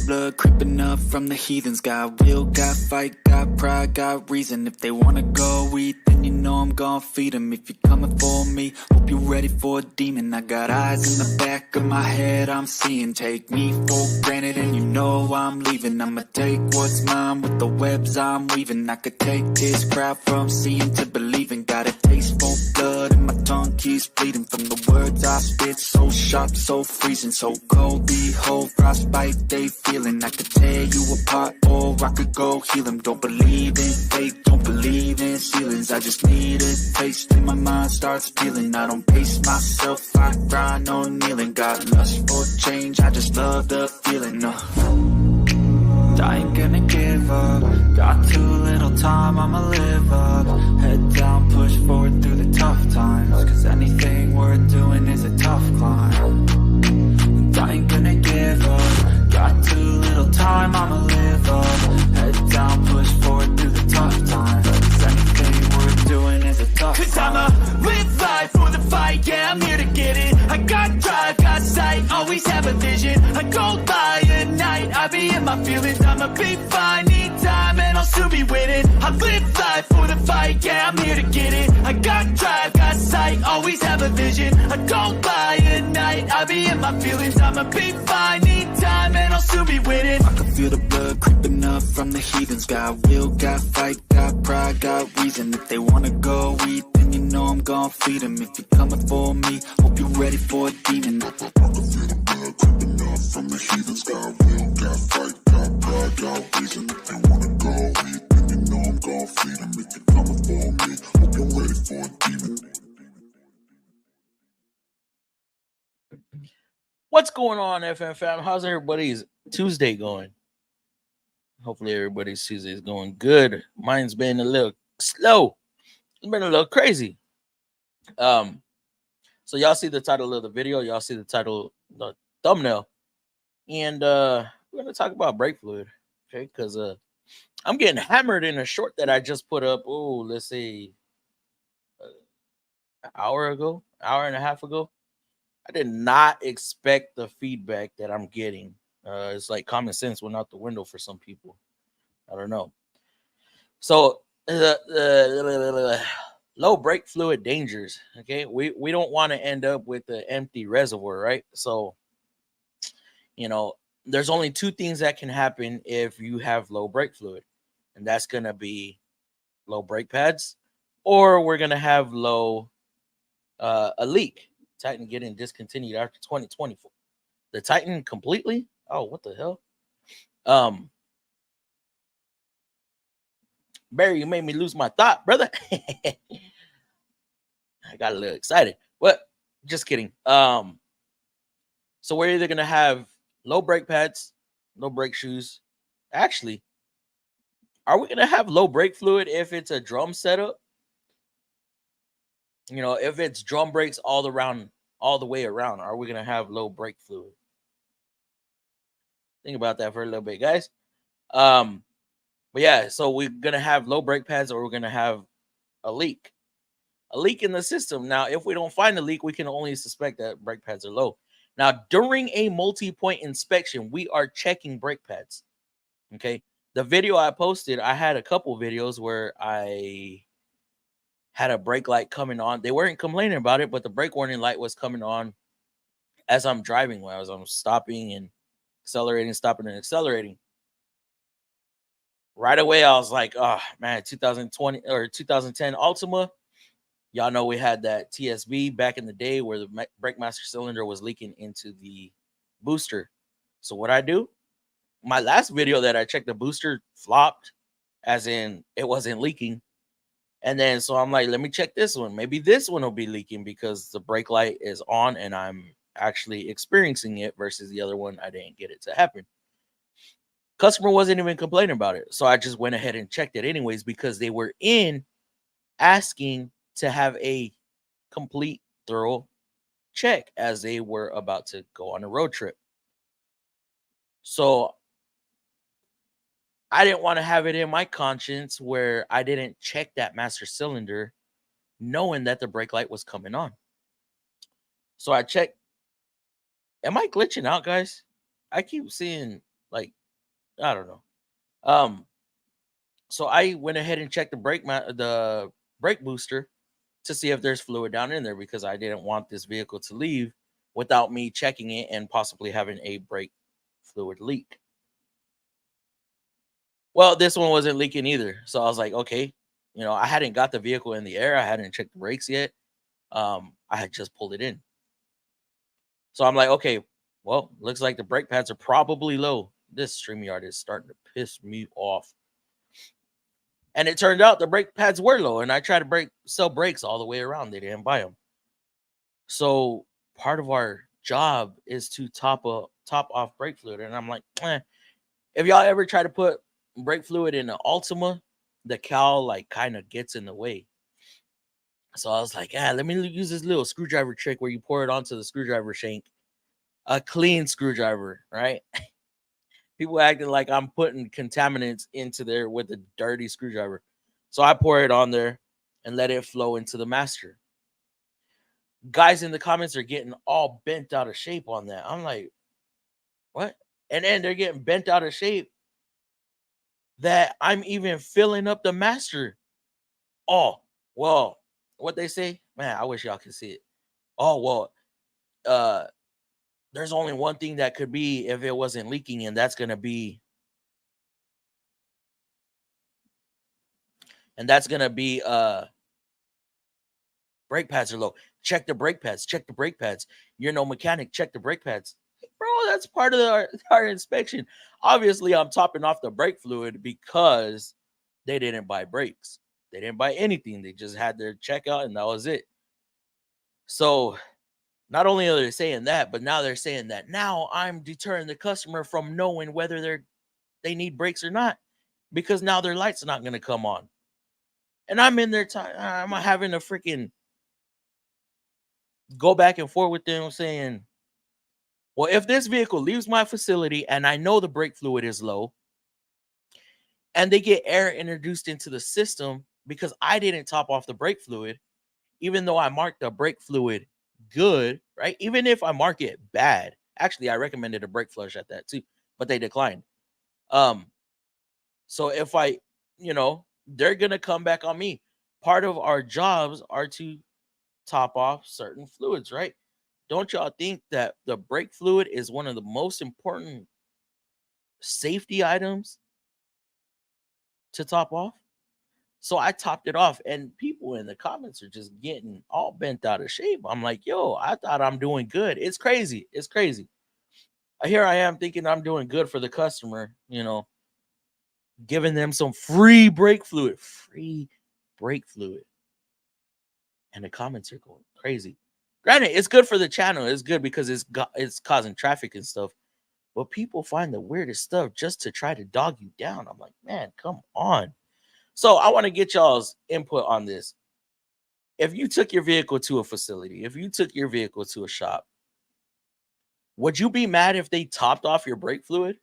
blood creeping up from the heathens. Got will, got fight, got pride, got reason. If they wanna go eat, then you know I'm gon' feed them. If you're coming for me, hope you're ready for a demon. I got eyes in the back of my head, I'm seeing. Take me for granted and you know I'm leaving. I'ma take what's mine with the webs I'm weaving. I could take this crowd from seeing to believing. Got a taste for blood and my tongue keeps bleeding from the words I spit. So sharp, so freezing, so cold. Behold, frostbite they feeling. I could tear you apart or I could go heal them. Don't believe in fate, don't believe in ceilings. I just need a taste and my mind starts peeling. I don't pace myself, I grind on kneeling. Got lust for change, I just love the feeling. I ain't gonna give up. Got too little time, I'ma live up. Head down, push forward through the tough times. Cause anything worth doing is a tough climb. And I ain't gonna give up. Got too little time, I'ma live up. Head down, push forward through the tough times. Cause anything worth doing is a tough climb. Cause I'ma live life for the fight, yeah, I'm here to get it. I got drive, got sight, always have a vision. I go by at night, I be in my feelings. I'ma be fine, need time, and I'll soon be winning. I live life for the fight, yeah, I'm here to get it. I got drive, got sight, always have a vision. I go by at night, I be in my feelings. I'ma be fine, need time, and I'll soon be winning. I can feel the blood creeping up from the heathens. Got will, got fight, got pride, got reason. If they wanna go eat, then you know I'm gon' feed them. If you're coming for me, hope you're ready for a demon. I can feel the blood creeping up from the heathens. Got will, got fight, got pride, got reason. If they wanna go eat, then you know I'm gon' feed them. If you're coming for me, hope you're ready for a demon. What's going on, FM fam? How's everybody's Tuesday going? Hopefully everybody's Tuesday is going good. Mine's been a little slow. It's been a little crazy. So y'all see the title of the video, y'all see the title, the thumbnail, and we're gonna talk about brake fluid, okay? Because I'm getting hammered in a short that I just put up. Oh, let's say an hour and a half ago. I did not expect the feedback that I'm getting. It's like common sense went out the window for some people. I don't know. So low brake fluid dangers. Okay, we don't want to end up with an empty reservoir, right? So, you know, there's only two things that can happen if you have low brake fluid, and that's gonna be low brake pads, or we're gonna have low a leak. Titan getting discontinued after 2024. The Titan completely? Oh, what the hell? Barry, you made me lose my thought, brother. I got a little excited. What? Just kidding. So we're either gonna have low brake pads, low brake shoes. Actually, are we gonna have low brake fluid if it's a drum setup? You know, if it's drum brakes all the way around, are we gonna have low brake fluid? Think about that for a little bit, guys. But yeah, so we're gonna have low brake pads, or we're gonna have a leak in the system. Now, if we don't find a leak, we can only suspect that brake pads are low. Now, during a multi-point inspection, we are checking brake pads. Okay, the video I posted, I had a couple videos where I had a brake light coming on. They weren't complaining about it, but the brake warning light was coming on as I'm driving, as I'm stopping and accelerating, stopping and accelerating. Right away, I was like, oh man, 2020 or 2010 Altima. Y'all know we had that TSB back in the day where the brake master cylinder was leaking into the booster. So what I do, my last video that I checked, the booster flopped, as in it wasn't leaking. And then, so I'm like, let me check this one. Maybe this one will be leaking because the brake light is on and I'm actually experiencing it, versus the other one, I didn't get it to happen. Customer wasn't even complaining about it. So I just went ahead and checked it anyways, because they were asking to have a complete, thorough check as they were about to go on a road trip. So I didn't want to have it in my conscience where I didn't check that master cylinder knowing that the brake light was coming on. So I checked. Am I glitching out, guys? I keep seeing like I don't know. Um, so I went ahead and checked the brake booster to see if there's fluid down in there because I didn't want this vehicle to leave without me checking it and possibly having a brake fluid leak. Well, this one wasn't leaking either. So I was like, okay, I hadn't got the vehicle in the air. I hadn't checked the brakes yet. I had just pulled it in. So I'm like, okay, well, looks like the brake pads are probably low. This StreamYard is starting to piss me off. And it turned out the brake pads were low, and I tried to sell brakes all the way around. They didn't buy them. So part of our job is to top off brake fluid. And I'm like, if y'all ever try to put brake fluid in an Altima, the cowl like kind of gets in the way. So I was like, let me use this little screwdriver trick where you pour it onto the screwdriver shank, a clean screwdriver, right? People acting like I'm putting contaminants into there with a dirty screwdriver. So I pour it on there and let it flow into the master. Guys in the comments are getting all bent out of shape on that. I'm like, what? And then they're getting bent out of shape that I'm even filling up the master. Oh, well, what they say? Man, I wish y'all could see it. Oh, well, uh, there's only one thing that could be if it wasn't leaking, and that's gonna be brake pads are low. Check the brake pads. Check the brake pads. You're no mechanic. Check the brake pads. Bro, that's part of our inspection. Obviously, I'm topping off the brake fluid because they didn't buy brakes. They didn't buy anything. They just had their checkout and that was it. So not only are they saying that, but now they're saying that now I'm deterring the customer from knowing whether they need brakes or not because now their lights are not going to come on. And I'm in there time. I'm having a freaking go back and forth with them saying, well, if this vehicle leaves my facility and I know the brake fluid is low and they get air introduced into the system because I didn't top off the brake fluid, even though I marked the brake fluid good, right? Even if I mark it bad, actually, I recommended a brake flush at that too, but they declined. Um, so if they're going to come back on me. Part of our jobs are to top off certain fluids, right? Don't y'all think that the brake fluid is one of the most important safety items to top off? So I topped it off, and people in the comments are just getting all bent out of shape. I'm like, yo, I thought I'm doing good. It's crazy. It's crazy. Here I am thinking I'm doing good for the customer, giving them some free brake fluid, and the comments are going crazy. Granted, it's good for the channel. It's good because it's causing traffic and stuff. But people find the weirdest stuff just to try to dog you down. I'm like, man, come on. So I want to get y'all's input on this. If you took your vehicle to a facility, if you took your vehicle to a shop, would you be mad if they topped off your brake fluid?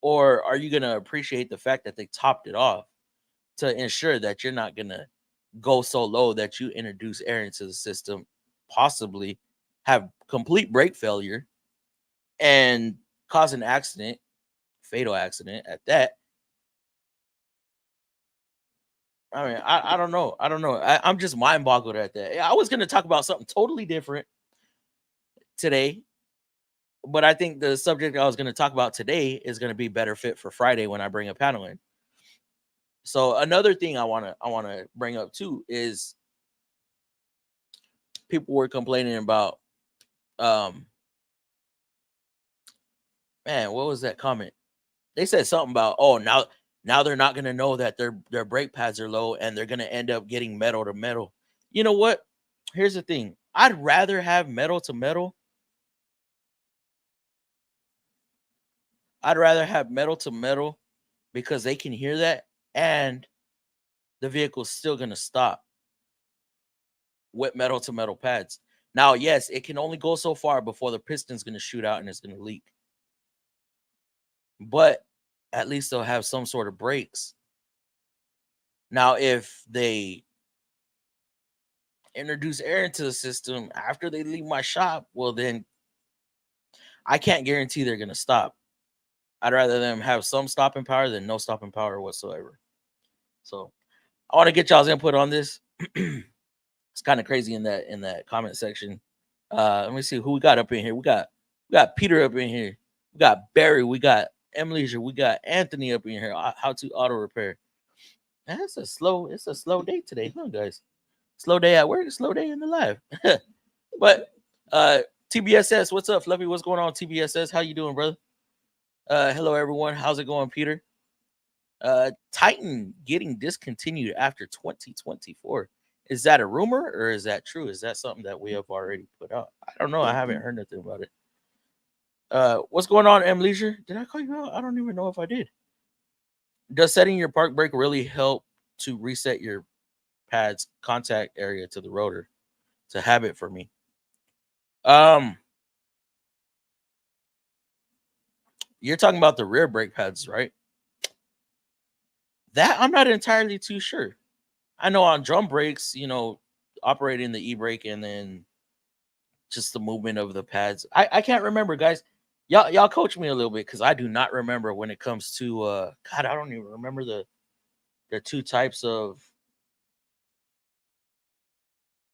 Or are you going to appreciate the fact that they topped it off to ensure that you're not going to go so low that you introduce air into the system, possibly have complete brake failure and cause an accident, fatal accident at that? I mean, I don't know. I don't know. I'm just mind boggled at that. I was going to talk about something totally different today, but I think the subject I was going to talk about today is going to be better fit for Friday when I bring a panel in. So another thing I want to bring up too is people were complaining about man, what was that comment? They said something about, oh, now they're not going to know that their brake pads are low and they're going to end up getting metal to metal. You know what? Here's the thing. I'd rather have metal to metal. I'd rather have metal to metal because they can hear that and the vehicle's still going to stop with metal to metal pads. Now, yes, it can only go so far before the piston's going to shoot out and it's going to leak. But at least they'll have some sort of brakes. Now, if they introduce air into the system after they leave my shop, well, then I can't guarantee they're going to stop. I'd rather them have some stopping power than no stopping power whatsoever. So I want to get y'all's input on this. It's kind of crazy in that comment section. Let me see who we got up in here. We got Peter up in here. We got Barry. We got Emily. We got Anthony up in here. How to auto repair. Man, it's a slow day today, huh, guys? Slow day at work, slow day in the life. But TBSS, what's up, Fluffy? What's going on, TBSS? How you doing, brother? Hello, everyone. How's it going, Peter? Titan getting discontinued after 2024. Is that a rumor or is that true? Is that something that we have already put out? I don't know. I haven't heard nothing about it. What's going on, M Leisure? Did I call you out? I don't even know if I did. Does setting your park brake really help to reset your pad's contact area to the rotor? It's a habit for me. You're talking about the rear brake pads, right? That I'm not entirely too sure. I know on drum brakes, operating the e-brake and then just the movement of the pads. I can't remember, guys. Y'all coach me a little bit because I do not remember when it comes to God, I don't even remember the two types of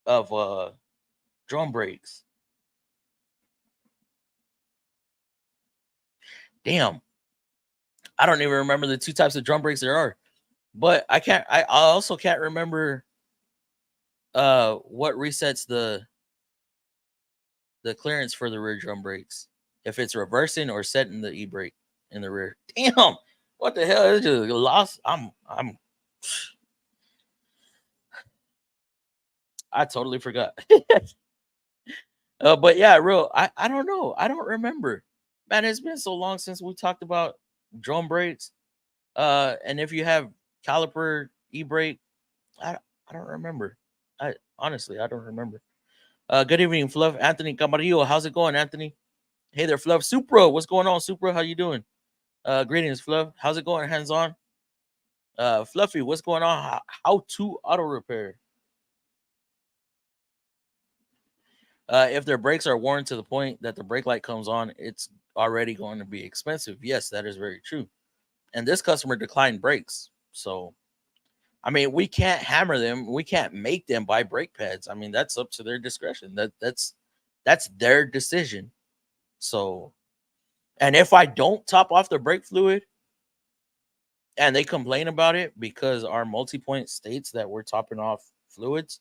drum brakes. Damn. I don't even remember the two types of drum brakes there are. But I also can't remember what resets the clearance for the rear drum brakes. If it's reversing or setting the e-brake in the rear. Damn. What the hell? It's just lost. I totally forgot. But yeah, I don't know. I don't remember. Man, it's been so long since we talked about drum brakes. And if you have caliper e-brake, I don't remember. I honestly I don't remember. Good evening, Fluff. Anthony Camarillo. How's it going, Anthony? Hey there, Fluff. Supra, what's going on, Supra? How you doing? Greetings, Fluff. How's it going, hands on? Fluffy, what's going on? How to auto repair? If their brakes are worn to the point that the brake light comes on, it's already going to be expensive. Yes, that is very true. And this customer declined brakes. So, I mean, we can't hammer them. We can't make them buy brake pads. I mean, that's up to their discretion. That's their decision. So, and if I don't top off the brake fluid and they complain about it because our multi-point states that we're topping off fluids,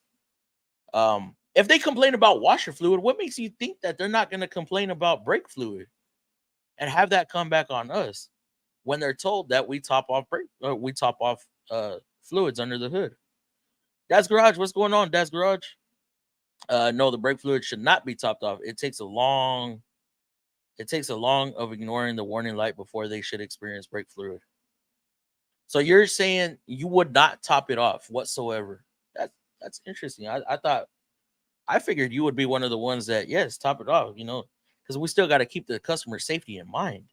if they complain about washer fluid, what makes you think that they're not going to complain about brake fluid and have that come back on us when they're told that we top off fluids under the hood? Dad's Garage, what's going on, Dad's Garage? No, the brake fluid should not be topped off. It takes a long of ignoring the warning light before they should experience brake fluid. So you're saying you would not top it off whatsoever? That's interesting. I figured you would be one of the ones that, yes, top it off, because we still got to keep the customer safety in mind.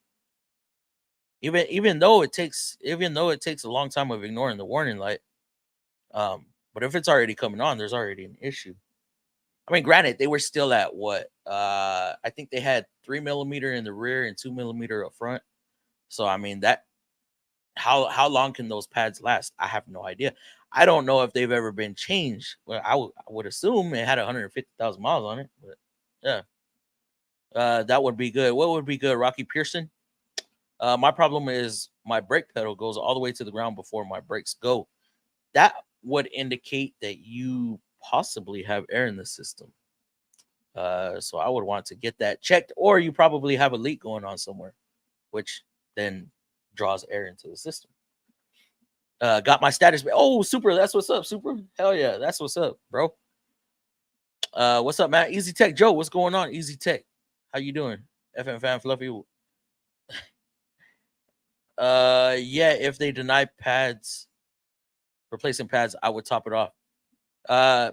Even though it takes a long time of ignoring the warning light. But if it's already coming on, there's already an issue. I mean, granted, they were still at what? I think they had 3 millimeter in the rear and 2 millimeter up front. So I mean that how long can those pads last? I have no idea. I don't know if they've ever been changed. Well, I would assume it had 150,000 miles on it, but yeah. That would be good. What would be good, Rocky Pearson? My problem is my brake pedal goes all the way to the ground before my brakes go. That would indicate that you possibly have air in the system. So I would want to get that checked, or you probably have a leak going on somewhere, which then draws air into the system. Got my status. Oh, super. That's what's up, super. Hell yeah. That's what's up, bro. What's up, man? Easy Tech Joe. What's going on? Easy Tech. How you doing? FM fan Fluffy. Yeah, if they deny pads, replacing pads, I would top it off. I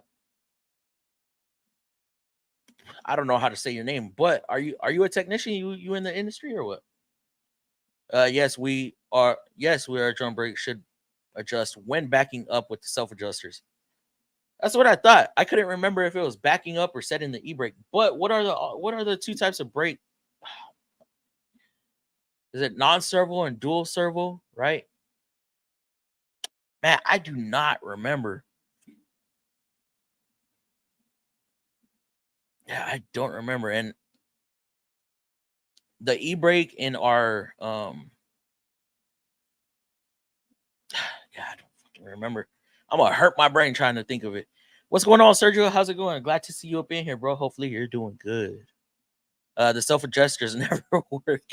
don't know how to say your name, but are you a technician? You in the industry or what? Yes, we are. Yes, we are. Drum brake should adjust when backing up with the self adjusters. That's what I thought. I couldn't remember if it was backing up or setting the e-brake. But what are the two types of brake? Is it non-servo and dual servo, right? Man, I do not remember. Yeah, I don't remember. And the e-brake in our yeah, I don't fucking remember. I'm gonna hurt my brain trying to think of it. What's going on, Sergio? How's it going? Glad to see you up in here, bro. Hopefully you're doing good. The self-adjusters never work.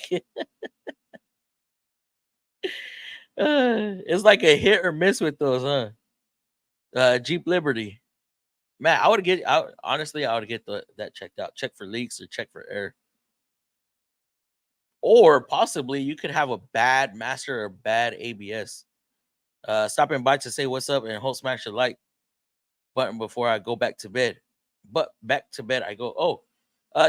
It's like a hit or miss with those, huh? Jeep Liberty. Man, honestly, I would get that checked out. Check for leaks or check for air. Or possibly you could have a bad master or bad ABS. Stopping by to say what's up and hold smash the like button before I go back to bed. But back to bed I go. Oh,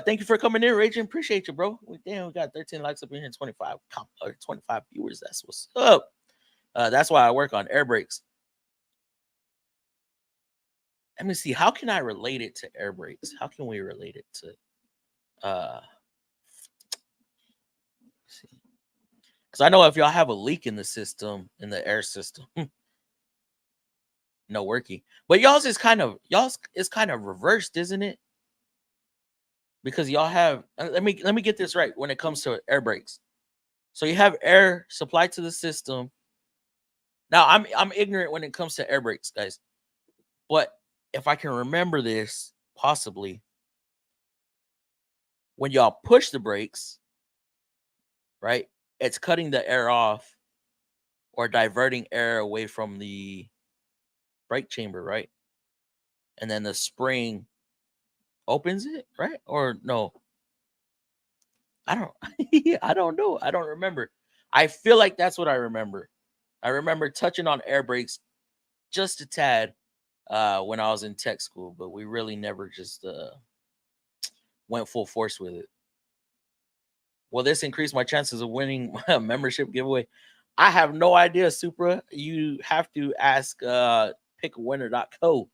thank you for coming in, Raging. Appreciate you, bro. We got 13 likes up in here and 25 viewers. That's what's up. That's why I work on air brakes. Let me see. How can I relate it to air brakes? How can we relate it to because I know if y'all have a leak in the system, in the air system, no working. But y'all's is kind of reversed, isn't it? Because y'all have let me get this right when it comes to air brakes. So you have air supplied to the system. Now I'm ignorant when it comes to air brakes, guys. But if I can remember this, possibly when y'all push the brakes, right? It's cutting the air off or diverting air away from the brake chamber, right? And then the spring opens it, right? Or no? I don't I don't know. I don't remember. I feel like that's what I remember. I remember touching on air brakes just a tad when I was in tech school, but we really never just went full force with it. Will this increase my chances of winning a membership giveaway? I have no idea, Supra. You have to ask pickawinner.co.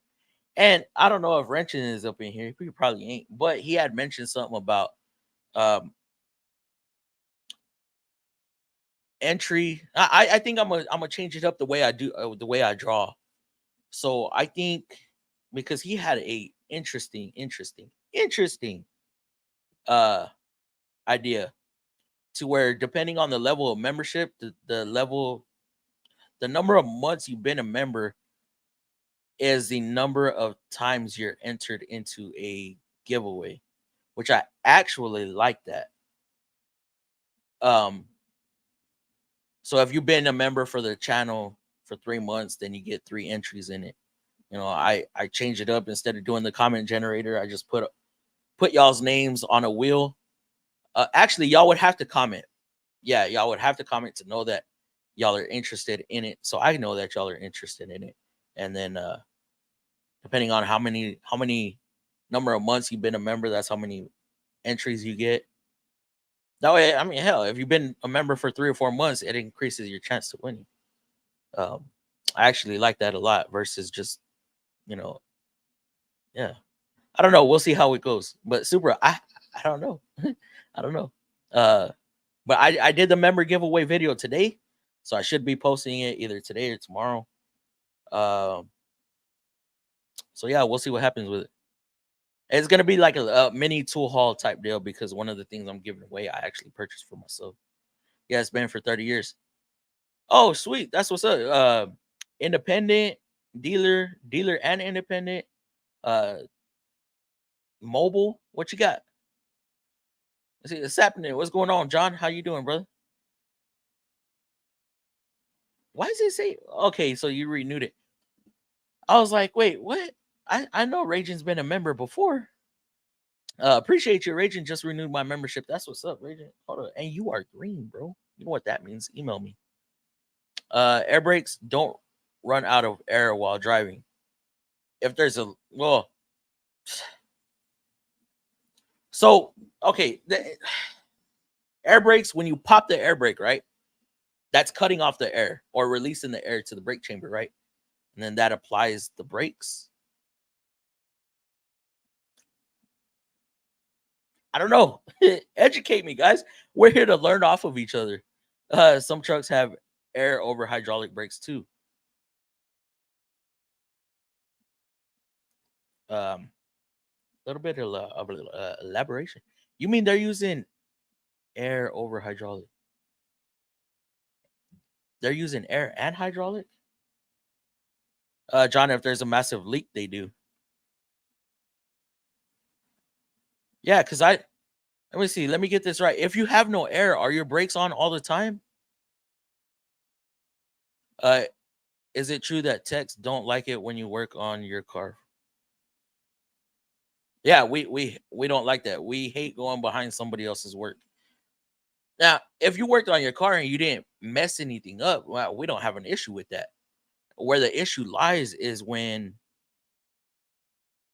And I don't know if Wrenching is up in here. He probably ain't, but he had mentioned something about entry. I think I'm gonna change it up the way I do the way I draw. So I think because he had a interesting uh idea to where depending on the level of membership, the number of months you've been a member is the number of times you're entered into a giveaway, which I actually like that. So if you've been a member for the channel for 3 months, then you get 3 entries in it. You know, I change it up. Instead of doing the comment generator, I just put y'all's names on a wheel. Actually, y'all would have to comment. Yeah, y'all would have to comment to know that y'all are interested in it. So I know that y'all are interested in it. And then depending on how many number of months you've been a member, that's how many entries you get. That way, I mean, hell, if you've been a member for 3 or 4 months, it increases your chance to winning. I actually like that a lot versus just, you know, yeah. I don't know. We'll see how it goes. But Super, I don't know. I don't know. But I did the member giveaway video today, so I should be posting it either today or tomorrow. So yeah, we'll see what happens with it. It's gonna be like a mini tool haul type deal because one of the things I'm giving away I actually purchased for myself. Yeah, it's been for 30 years. Oh, sweet. That's what's up. Independent, dealer and independent. Uh Mobile. What you got? Let's see, what's happening? What's going on, John? How you doing, brother? Why does it say okay? So you renewed it. I was like, wait, what? I know Raging's been a member before. Appreciate you, Raging. Just renewed my membership. That's what's up, Raging. Hold on. And you are green, bro. You know what that means? Email me. Air brakes don't run out of air while driving. If there's a well, so okay, the air brakes when you pop the air brake, right? That's cutting off the air or releasing the air to the brake chamber, right? And then that applies the brakes. I don't know. Educate me, guys. We're here to learn off of each other. Some trucks have air over hydraulic brakes too. A little bit of elaboration. You mean they're using air over hydraulic? They're using air and hydraulic? John, if there's a massive leak, they do. Yeah, because let me see. Let me get this right. If you have no air, are your brakes on all the time? Uh, is it true that techs don't like it when you work on your car? Yeah, we don't like that. We hate going behind somebody else's work. Now, if you worked on your car and you didn't mess anything up, well, we don't have an issue with that. Where the issue lies is when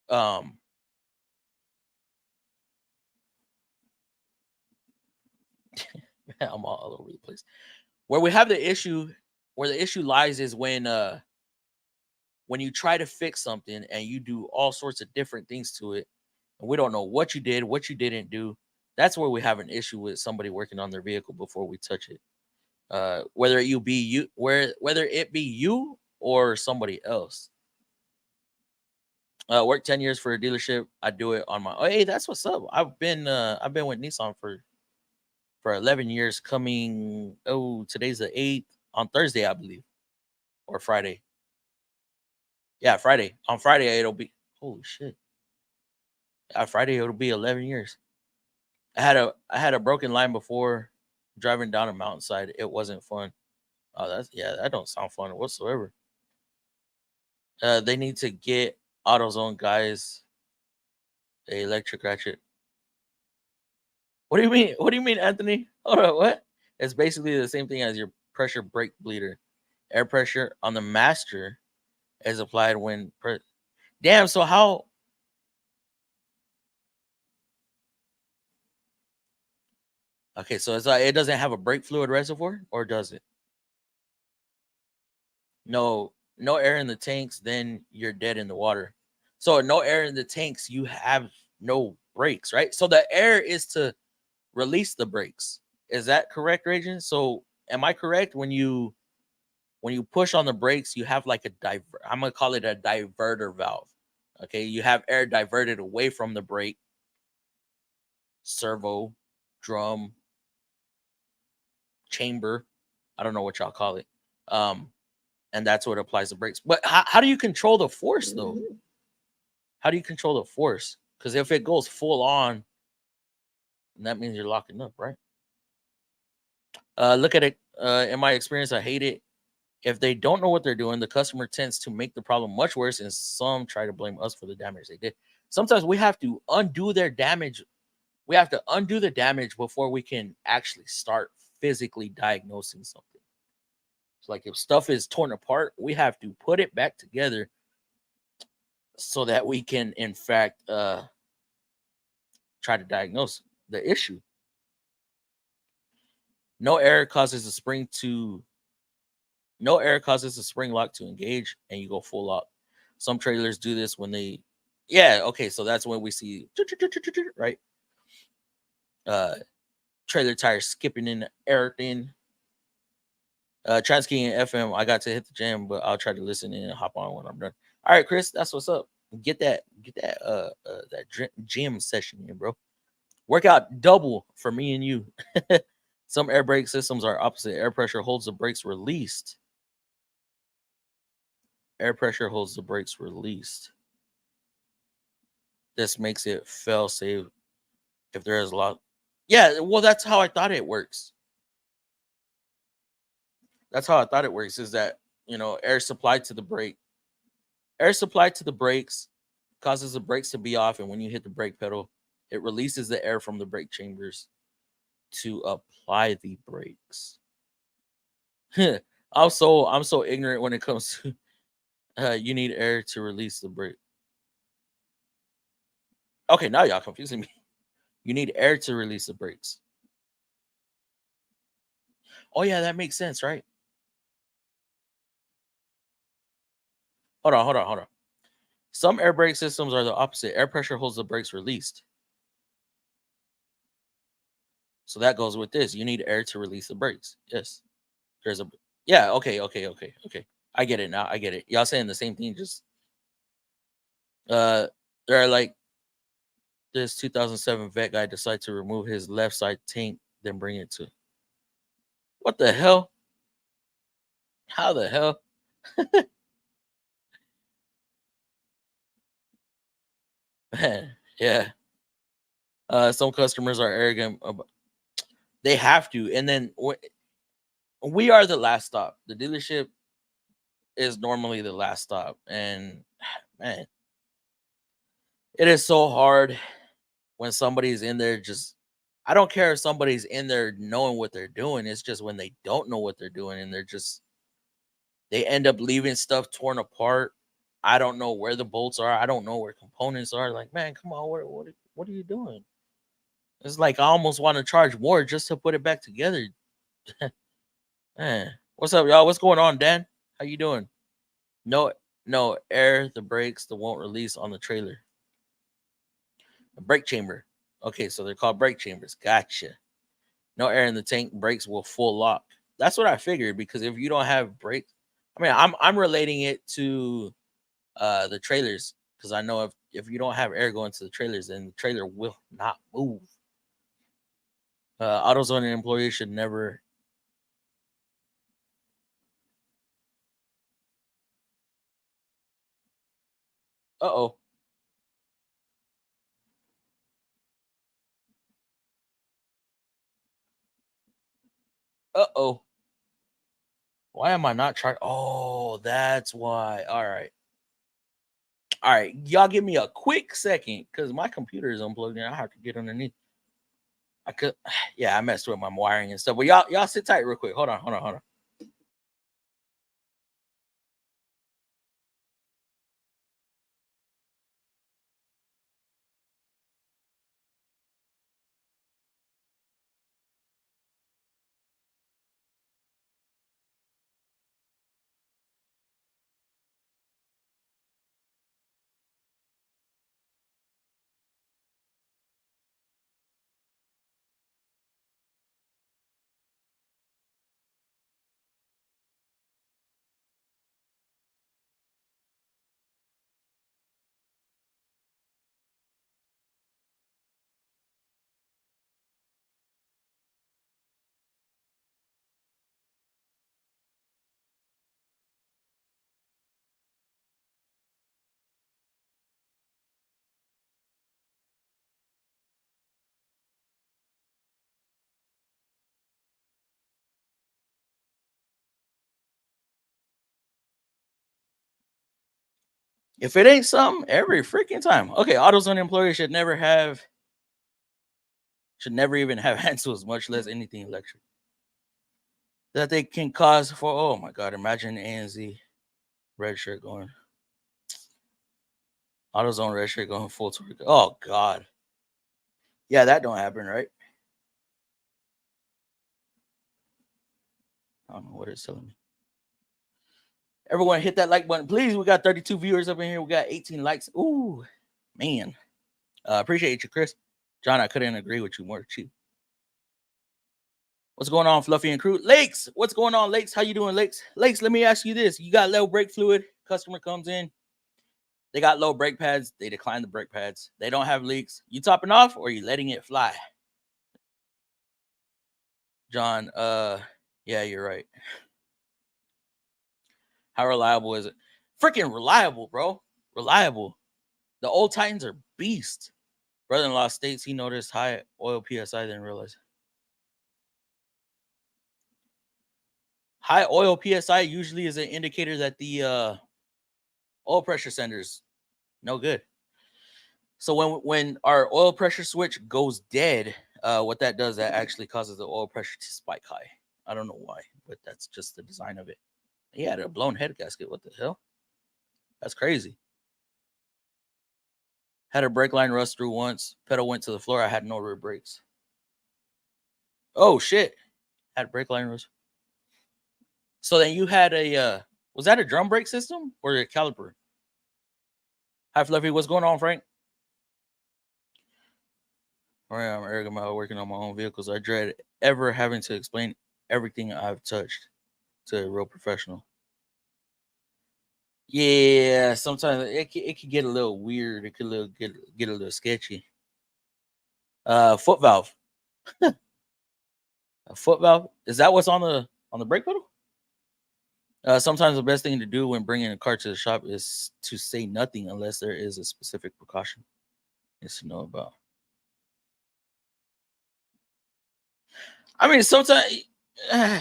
um I'm all over the place. Where we have the issue where the issue lies is when you try to fix something and you do all sorts of different things to it, and we don't know what you did, what you didn't do. That's where we have an issue with somebody working on their vehicle before we touch it. Whether it be you or somebody else. Worked 10 years for a dealership. I do it on my. Oh, hey, that's what's up. I've been with Nissan for 11 years. Coming. Oh, today's the 8th. On Thursday, I believe, or Friday. Yeah, Friday. On Friday, it'll be. Holy shit. Friday it'll be 11 years. I had a broken line before driving down a mountainside. It wasn't fun. Oh, that don't sound fun whatsoever. They need to get AutoZone guys a electric ratchet. What do you mean? What do you mean, Anthony? Hold on, what? It's basically the same thing as your pressure brake bleeder. Air pressure on the master is applied when damn, so how okay, so it's it doesn't have a brake fluid reservoir, or does it? No air in the tanks, then you're dead in the water. So no air in the tanks, you have no brakes, right? So the air is to release the brakes. Is that correct, Rajan? So am I correct when you push on the brakes, you have like a I'm gonna call it a diverter valve. Okay, you have air diverted away from the brake, servo, drum, chamber. I don't know what y'all call it. And that's what applies the brakes. But how do you control the force though? How do you control the force? Because if it goes full on, that means you're locking up, right? Look at it. In my experience, I hate it. If they don't know what they're doing, the customer tends to make the problem much worse, and some try to blame us for the damage they did. Sometimes we have to undo their damage. We have to undo the damage before we can actually start physically diagnosing something. So, like if stuff is torn apart, we have to put it back together so that we can, in fact, try to diagnose the issue. No air causes the spring to no air causes the spring lock to engage and you go full lock. Some trailers do this when they yeah, okay, so that's when we see right uh trailer tires skipping in everything. Transkey and FM, I got to hit the gym, but I'll try to listen in and hop on when I'm done. All right, Chris, that's what's up. Get that gym session in, bro. Workout double for me and you. Some air brake systems are opposite. Air pressure holds the brakes released. Air pressure holds the brakes released. This makes it fail safe if there is a lot. Yeah, well, that's how I thought it works. That's how I thought it works. Is that air supplied to the brake, air supplied to the brakes causes the brakes to be off, and when you hit the brake pedal, it releases the air from the brake chambers to apply the brakes. I'm so ignorant when it comes to you need air to release the brake. Okay, now y'all confusing me. You need air to release the brakes. Oh yeah, that makes sense, right? Hold on. Some air brake systems are the opposite. Air pressure holds the brakes released. So that goes with this. You need air to release the brakes. Yes. There's a yeah, okay. I get it now. I get it. Y'all saying the same thing, just uh there are like this 2007 vet guy decided to remove his left side tank, then bring it to what the hell? How the hell? Man, yeah. Some customers are arrogant. They have to, and then we are the last stop. The dealership is normally the last stop, and man, it is so hard when somebody's in there. Just I don't care if somebody's in there knowing what they're doing. It's just when they don't know what they're doing, and they end up leaving stuff torn apart. I don't know where the bolts are. I don't know where components are. Like, man, come on, what are you doing? It's like I almost want to charge more just to put it back together. Man, what's up, y'all? What's going on, Dan? How you doing? No, no air. The brakes, the won't release on the trailer. A brake chamber. Okay, so they're called brake chambers. Gotcha. No air in the tank. Brakes will full lock. That's what I figured, because if you don't have brakes, I mean, I'm relating it to the trailers, because I know if you don't have air going to the trailers, then the trailer will not move. AutoZone employees should never. Uh-oh. Uh-oh. Why am I not trying? Oh, that's why. All right. All right. Y'all give me a quick second, because my computer is unplugged and I have to get underneath. I could, yeah, I messed with my wiring and stuff. But y'all sit tight real quick. Hold on. If it ain't something, every freaking time. Okay, AutoZone employees should never even have hand tools, much less anything electric that they can cause for. Oh my god, imagine ANZ red shirt going. AutoZone red shirt going full torque. Oh god. Yeah, that don't happen, right? I don't know what it's telling me. Everyone hit that like button, please. We got 32 viewers up in here. We got 18 likes. Ooh, man. Appreciate you, Chris. John, I couldn't agree with you more. Too. What's going on, Fluffy and crew? Lakes, what's going on, Lakes? How you doing, Lakes? Lakes, let me ask you this. You got low brake fluid. Customer comes in. They got low brake pads. They decline the brake pads. They don't have leaks. You topping off or you letting it fly? John, yeah, you're right. How reliable is it? Freaking reliable, bro. Reliable. The old Titans are beast. Brother-in-law states he noticed high oil PSI, didn't realize. High oil PSI usually is an indicator that the oil pressure sender's no good. So when our oil pressure switch goes dead, what that does, that actually causes the oil pressure to spike high. I don't know why, but that's just the design of it. He had a blown head gasket. What the hell? That's crazy. Had a brake line rust through once. Pedal went to the floor. I had no rear brakes. Oh shit! Had brake line rust. So then you had a was that a drum brake system or a caliper? Hi Fluffy, what's going on, Frank? I'm Eric. I'm out working on my own vehicles. I dread ever having to explain everything I've touched to a real professional. Yeah, sometimes it could get a little weird. It could get a little sketchy. Foot valve. A foot valve. Is that what's on the brake pedal? Sometimes the best thing to do when bringing a car to the shop is to say nothing unless there is a specific precaution. Is to know about. I mean, sometimes uh,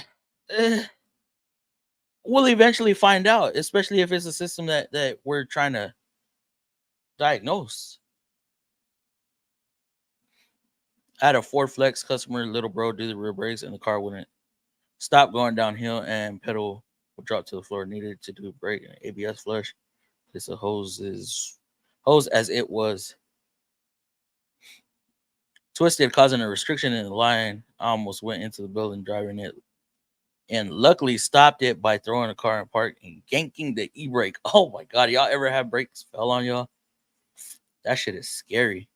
we'll eventually find out, especially if it's a system that we're trying to diagnose. I had a Ford Flex customer, little bro, do the rear brakes, and the car wouldn't stop going downhill, and pedal would drop to the floor. Needed to do brake and ABS flush. It's a hose as it was twisted, causing a restriction in the line. I almost went into the building driving it, and luckily stopped it by throwing the car in park and yanking the e-brake. Oh my god, y'all ever have brakes fell on y'all? That shit is scary.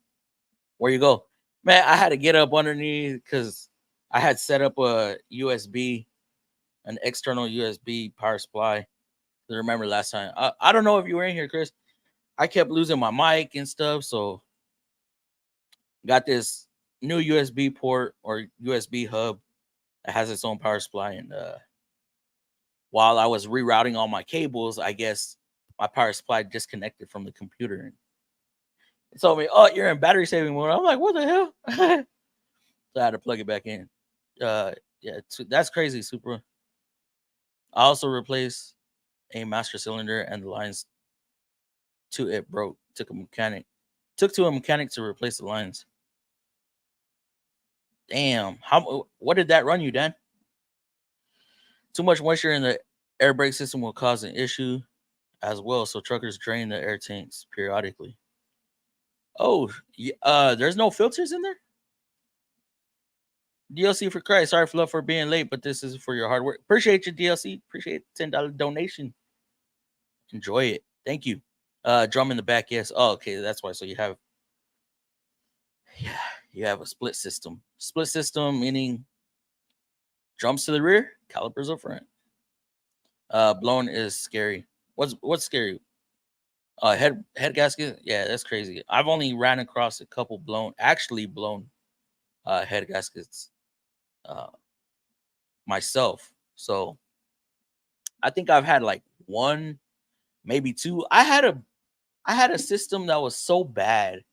Where you go? Man, I had to get up underneath because I had set up a USB, an external USB power supply. I remember last time. I don't know if you were in here, Chris. I kept losing my mic and stuff, so got this new USB port or USB hub that has its own power supply. And while I was rerouting all my cables, I guess my power supply disconnected from the computer. And it told me, "Oh, you're in battery saving mode." I'm like, "What the hell?" So I had to plug it back in. Yeah, that's crazy, Supra. I also replaced a master cylinder and the lines to it broke. Took to a mechanic to replace the lines. Damn, what did that run you, Dan? Too much moisture in the air brake system will cause an issue as well, so truckers drain the air tanks periodically. Oh, there's no filters in there? DLC for Christ. Sorry, Fluff, for being late, but this is for your hard work. Appreciate you, DLC. Appreciate $10 donation. Enjoy it. Thank you. Drum in the back, yes. Oh, okay, that's why. So you have a split system. Split system meaning drums to the rear, calipers up front. Blown is scary. What's scary? Head gasket. Yeah, that's crazy. I've only ran across a couple actually blown head gaskets myself. So I think I've had like one, maybe two. I had a system that was so bad.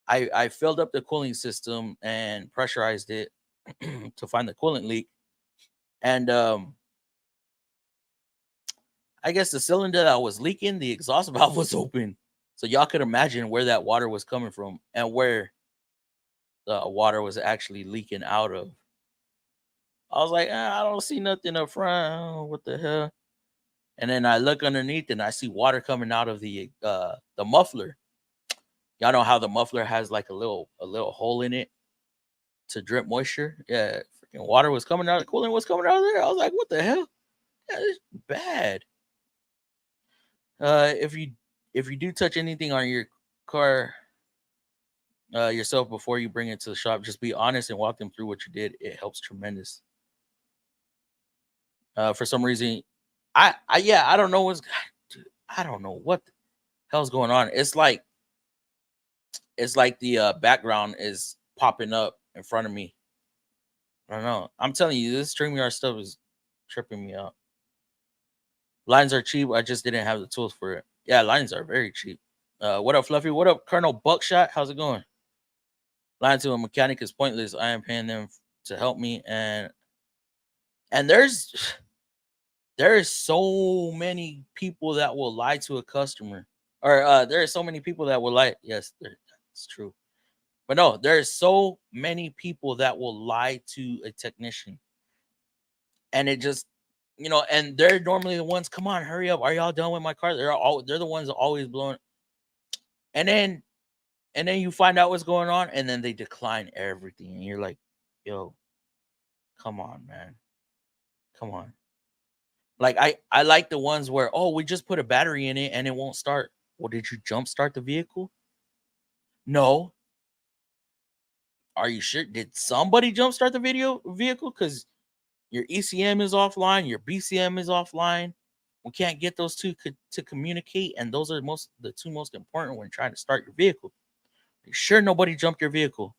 I filled up the cooling system and pressurized it to find the coolant leak. And I guess the cylinder that was leaking, the exhaust valve was open. So y'all could imagine where that water was coming from and where the water was actually leaking out of. I was like, I don't see nothing up front. What the hell? And then I look underneath and I see water coming out of the muffler. Y'all know how the muffler has like a little hole in it to drip moisture? Yeah, freaking water was coming out, coolant was coming out of there. I was like, what the hell? Yeah, it's bad. If you do touch anything on your car yourself before you bring it to the shop, just be honest and walk them through what you did. It helps tremendous. For some reason, I don't know I don't know what the hell's going on. It's like the background is popping up in front of me. I don't know. I'm telling you, this StreamYard stuff is tripping me out. Lines are cheap. I just didn't have the tools for it. Yeah, lines are very cheap. What up, Fluffy? What up, Colonel Buckshot? How's it going? Lying to a mechanic is pointless. I am paying them to help me, and there's there is so many people that will lie to a customer, or there are so many people that will lie. Yes, that's true. But no, there are so many people that will lie to a technician, and it just, and they're normally the ones. Come on, hurry up! Are y'all done with my car? They're the ones always blowing, and then you find out what's going on, and then they decline everything, and you're like, yo, come on, man, come on. Like I like the ones where, oh, we just put a battery in it and it won't start. Well, did you jump start the vehicle? No. Are you sure? Did somebody jumpstart the vehicle? Because your ECM is offline, your BCM is offline. We can't get those two to communicate, and those are the two most important when trying to start your vehicle. Are you sure nobody jumped your vehicle?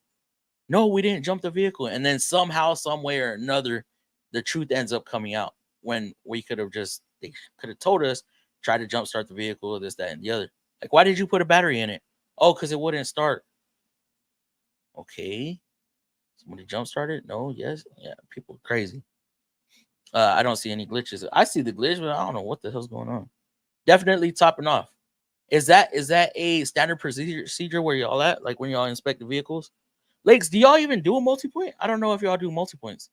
No, we didn't jump the vehicle. And then somehow, some way or another, the truth ends up coming out when they could have told us, try to jumpstart the vehicle, this, that, and the other. Like, why did you put a battery in it? Oh, because it wouldn't start. Okay. Somebody jump started? No, yes. Yeah, people are crazy. I don't see any glitches. I see the glitch, but I don't know what the hell's going on. Definitely topping off. Is that a standard procedure where y'all at? Like when y'all inspect the vehicles? Lakes, do y'all even do a multi-point? I don't know if y'all do multi-points.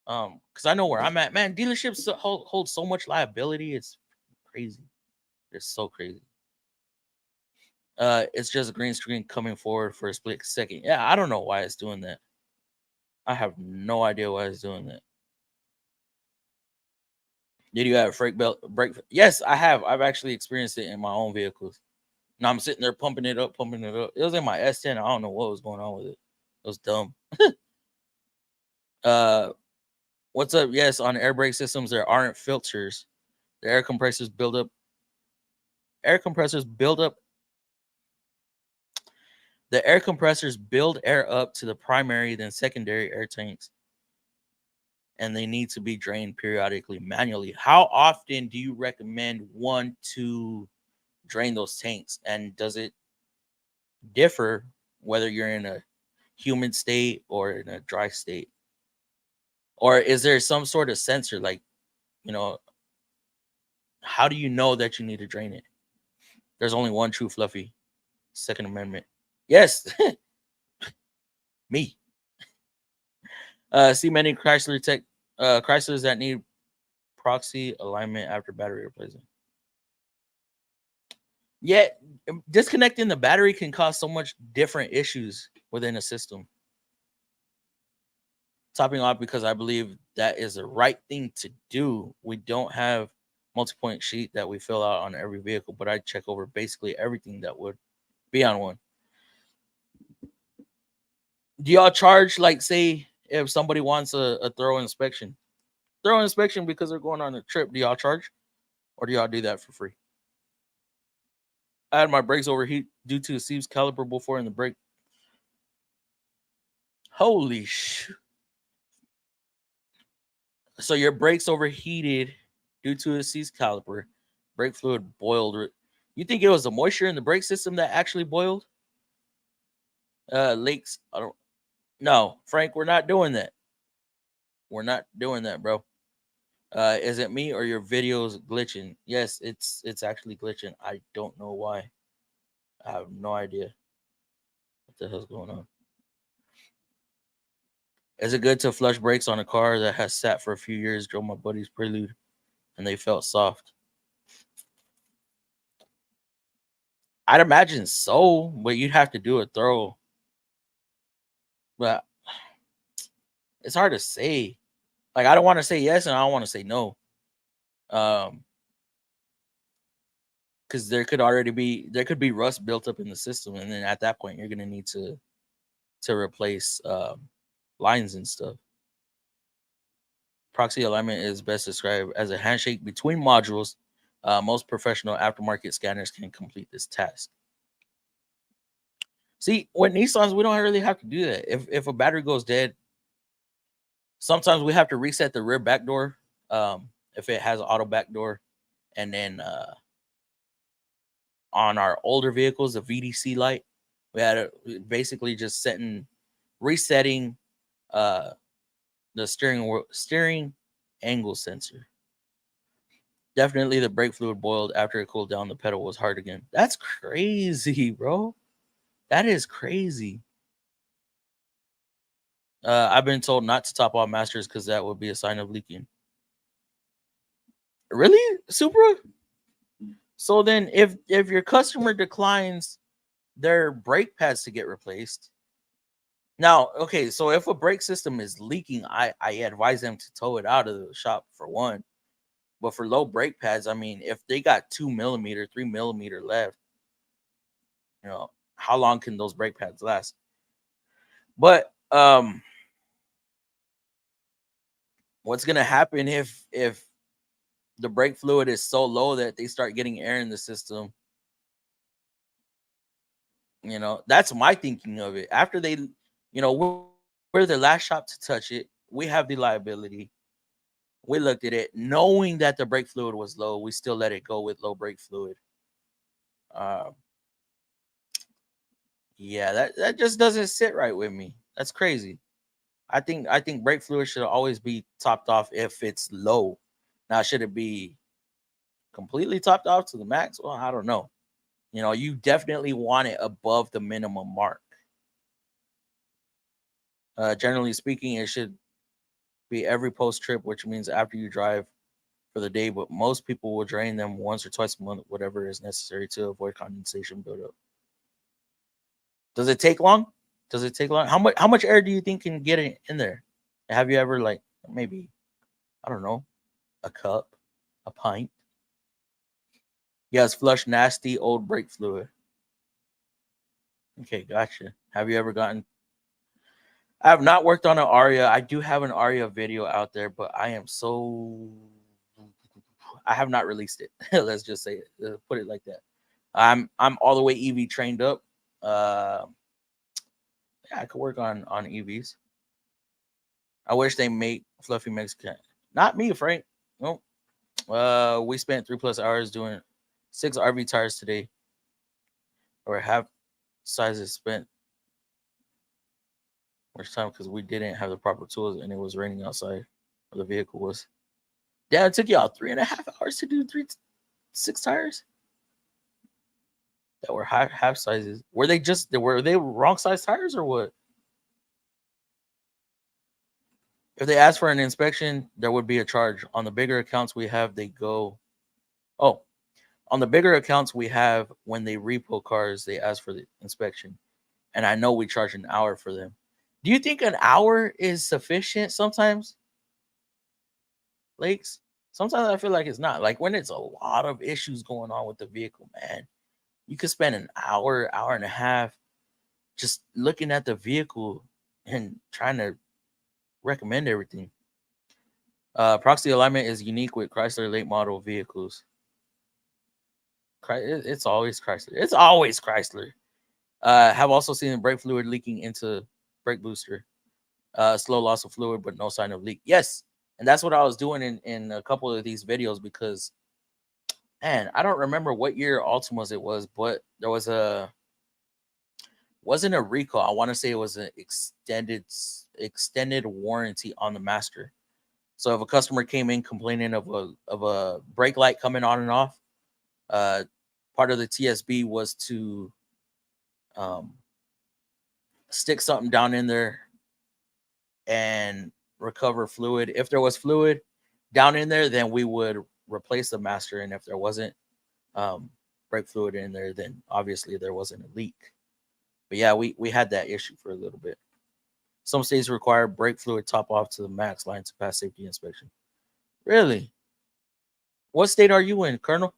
Because I know where I'm at. Man, dealerships hold so much liability. It's crazy. It's so crazy. It's just a green screen coming forward for a split second. Yeah, I don't know why it's doing that. I have no idea why it's doing that. Did you have a brake? Yes, I have. I've actually experienced it in my own vehicles. Now I'm sitting there pumping it up. It was in my S10. I don't know what was going on with it. It was dumb. What's up? Yes, on air brake systems there aren't filters. The air compressors build up. The air compressors build air up to the primary, then secondary air tanks, and they need to be drained periodically manually. How often do you recommend one to drain those tanks? And does it differ whether you're in a humid state or in a dry state? Or is there some sort of sensor, like, how do you know that you need to drain it? There's only one true Fluffy. Second Amendment. Yes. Me. See many Chryslers that need proxy alignment after battery replacement. Yeah, disconnecting the battery can cause so much different issues within a system. Topping off, because I believe that is the right thing to do. We don't have multi-point sheet that we fill out on every vehicle, but I check over basically everything that would be on one. Do y'all charge, like, say, if somebody wants a thorough inspection because they're going on a trip, do y'all charge? Or do y'all do that for free? I had my brakes overheat due to a seized caliper before in the brake. Holy shit. So your brakes overheated due to a seized caliper. Brake fluid boiled. You think it was the moisture in the brake system that actually boiled? Leaks. I don't. No, Frank, we're not doing that. We're not doing that, bro. Is it me or your videos glitching? Yes, it's actually glitching. I don't know why. I have no idea what the hell's going on. Is it good to flush brakes on a car that has sat for a few years? Drove my buddy's Prelude, and they felt soft. I'd imagine so, but you'd have to do a thorough. But it's hard to say. Like, I don't want to say yes and I don't want to say no. Because there could be rust built up in the system, and then at that point you're gonna need to replace lines and stuff. Proxy alignment is best described as a handshake between modules. Most professional aftermarket scanners can complete this task. See, with Nissans, we don't really have to do that. If a battery goes dead, sometimes we have to reset the rear back door, if it has an auto back door, and then on our older vehicles, the VDC light, we had basically just resetting the steering angle sensor. Definitely the brake fluid boiled after it cooled down. The pedal was hard again. That's crazy, bro. That is crazy. I've been told not to top off masters because that would be a sign of leaking. Really, Supra? So then, if your customer declines their brake pads to get replaced, now, okay, so if a brake system is leaking, I advise them to tow it out of the shop for one. But for low brake pads, I mean, if they got 2 millimeter, 3 millimeter left, how long can those brake pads last? But Um, what's gonna happen if the brake fluid is so low that they start getting air in the system? You know, that's my thinking of it. After they, we're the last shop to touch it. We have the liability. We looked at it, knowing that the brake fluid was low. We still let it go with low brake fluid. Uh, yeah, that just doesn't sit right with me. That's crazy. I think brake fluid should always be topped off if it's low. Now, should it be completely topped off to the max? Well, I don't know. You definitely want it above the minimum mark. Generally speaking, it should be every post trip, which means after you drive for the day. But most people will drain them once or twice a month, whatever is necessary to avoid condensation buildup. Does it take long? Does it take long? How much air do you think can get in there? Have you ever maybe, I don't know, a cup, a pint? Yes, flush nasty old brake fluid. Okay, gotcha. Have you ever gotten? I have not worked on an Aria. I do have an Aria video out there, but I have not released it. Let's just say it. Put it like that. I'm all the way EV trained up. Yeah, I could work on EVs. I wish they make fluffy Mexican. Not me, Frank. Nope. We spent 3+ hours doing 6 RV tires today, or half sizes spent much time because we didn't have the proper tools and it was raining outside where the vehicle was. Yeah, it took y'all 3.5 hours to do 6 tires that were half sizes. Were they wrong size tires or what? If they ask for an inspection, there would be a charge. On the bigger accounts we have, they go. Oh, on the bigger accounts we have, when they repo cars, they ask for the inspection, and I know we charge an hour for them. Do you think an hour is sufficient sometimes, Lakes? Sometimes I feel like it's not. Like when it's a lot of issues going on with the vehicle, man, you could spend an hour, hour and a half just looking at the vehicle and trying to recommend everything. Proxy alignment is unique with Chrysler late model vehicles. It's always Chrysler. It's always Chrysler. Have also seen brake fluid leaking into brake booster. Slow loss of fluid, but no sign of leak. Yes, and that's what I was doing in a couple of these videos because, man, I don't remember what year Altimas it was, but there wasn't a recall. I want to say it was an extended warranty on the master. So if a customer came in complaining of a brake light coming on and off, part of the TSB was to stick something down in there and recover fluid. If there was fluid down in there, then we would replace the master. And if there wasn't brake fluid in there, then obviously there wasn't a leak. But yeah, we had that issue for a little bit. Some states require brake fluid top off to the max line to pass safety inspection. Really? What state are you in, Colonel?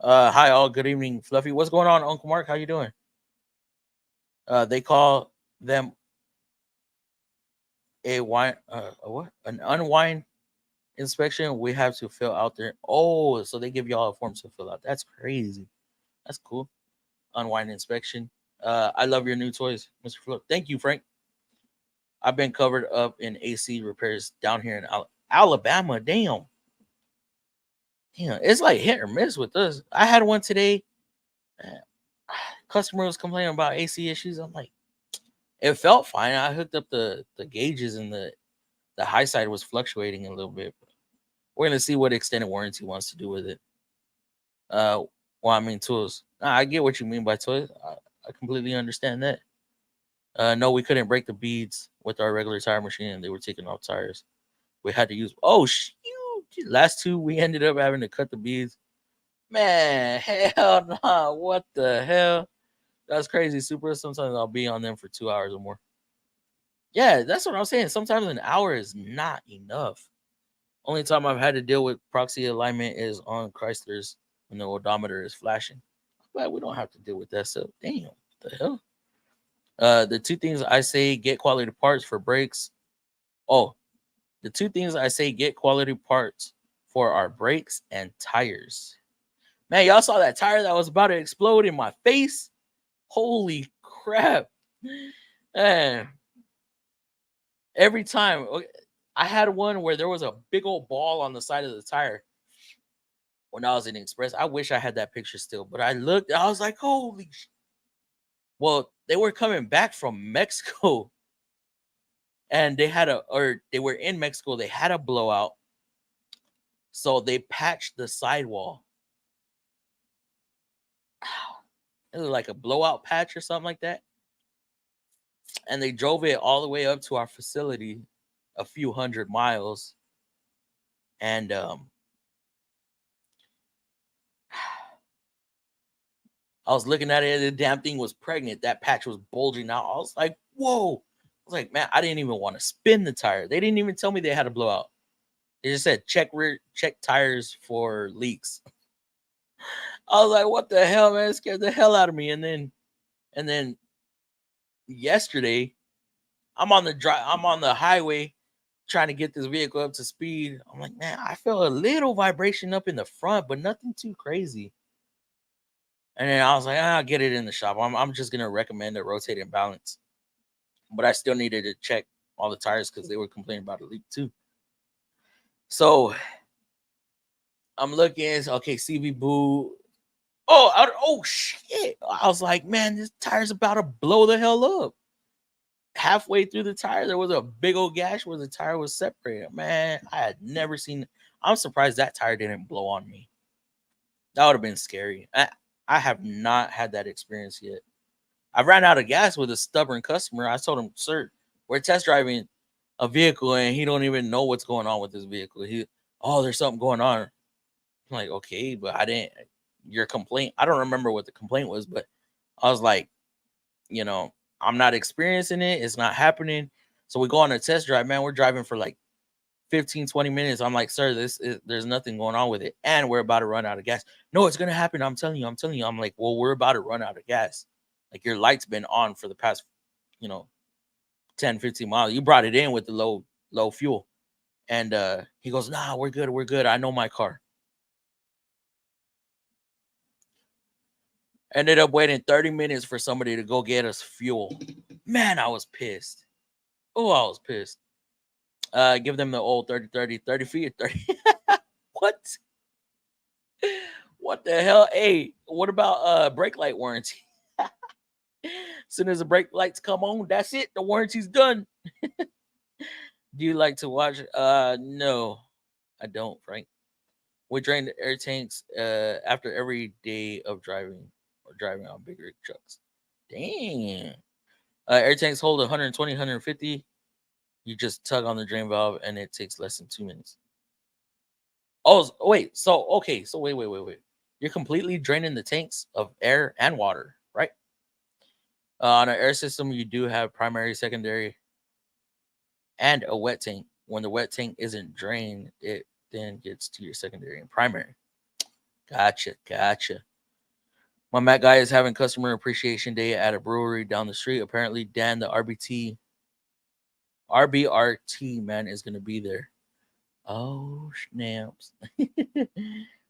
Hi all, good evening, Fluffy. What's going on, Uncle Mark? How you doing? They call them a what? An unwind inspection. We have to fill out there. Oh, so they give y'all a form to fill out. That's crazy. That's cool. Unwind inspection. I love your new toys, Mr. Fluff. Thank you, Frank. I've been covered up in AC repairs down here in Alabama. Damn, it's like hit or miss with us. I had one today. Customer was complaining about AC issues. I'm like, it felt fine. I hooked up the gauges and the high side was fluctuating a little bit. We're gonna see what extended warranty wants to do with it. Well, I mean tools. I get what you mean by toys. I completely understand that. No, we couldn't break the beads with our regular tire machine, and they were taking off tires. We had to use. Oh shoot! Last two, we ended up having to cut the beads. Man, hell nah! What the hell? That's crazy, Super. Sometimes I'll be on them for 2 hours or more. Yeah, that's what I'm saying. Sometimes an hour is not enough. Only time I've had to deal with proxy alignment is on Chrysler's when the odometer is flashing. I'm glad we don't have to deal with that stuff. Damn, what the hell? The two things I say: get quality parts for brakes. Oh, the two things I say: get quality parts for our brakes and tires. Man, y'all saw that tire that was about to explode in my face? Holy crap! Man, every time I had one where there was a big old ball on the side of the tire when I was in Express. I wish I had that picture still, but I looked, I was like, holy well, they were coming back from Mexico and they were in Mexico, they had a blowout. So they patched the sidewall. It was like a blowout patch or something like that. And they drove it all the way up to our facility, a few hundred miles. And I was looking at it, the damn thing was pregnant. That patch was bulging out. I was like, whoa. I was like, man, I didn't even want to spin the tire. They didn't even tell me they had a blowout. They just said check tires for leaks. I was like, what the hell, man? It scared the hell out of me. And then yesterday, I'm on the highway trying to get this vehicle up to speed. I'm like, man, I felt a little vibration up in the front, but nothing too crazy. And then I was like, I'll get it in the shop. I'm just gonna recommend a rotate and balance. But I still needed to check all the tires because they were complaining about a leak too. So I'm looking, okay, CV boo. Oh shit. I was like, man, this tire's about to blow the hell up. Halfway through the tire, there was a big old gash where the tire was separated. Man, I had never seen. I'm surprised that tire didn't blow on me. That would have been scary. I have not had that experience yet. I ran out of gas with a stubborn customer. I told him, sir, we're test driving a vehicle and he don't even know what's going on with this vehicle. There's something going on. I'm like, okay, but your complaint, I don't remember what the complaint was, but I was like, I'm not experiencing it. It's not happening. So we go on a test drive, man. We're driving for like 15, 20 minutes. I'm like, sir, there's nothing going on with it. And we're about to run out of gas. No, it's going to happen. I'm telling you. I'm like, well, we're about to run out of gas. Like your light's been on for the past, 10, 15 miles. You brought it in with the low fuel. And he goes, nah, we're good. We're good. I know my car. Ended up waiting 30 minutes for somebody to go get us fuel. Man, I was pissed. Oh, I was pissed. Give them the old 30 feet. 30. What? What the hell? Hey, what about brake light warranty? As soon as the brake lights come on, that's it. The warranty's done. Do you like to watch? No, I don't, Frank. We drain the air tanks after every day of driving or driving on big rig trucks. Dang. Air tanks hold 120, 150. You just tug on the drain valve and it takes less than 2 minutes. Oh, wait. So, okay. So, wait. You're completely draining the tanks of air and water, right? On an air system, you do have primary, secondary, and a wet tank. When the wet tank isn't drained, it then gets to your secondary and primary. Gotcha. My Mac guy is having customer appreciation day at a brewery down the street. Apparently, Dan, the RBRT man, is going to be there. Oh, snaps.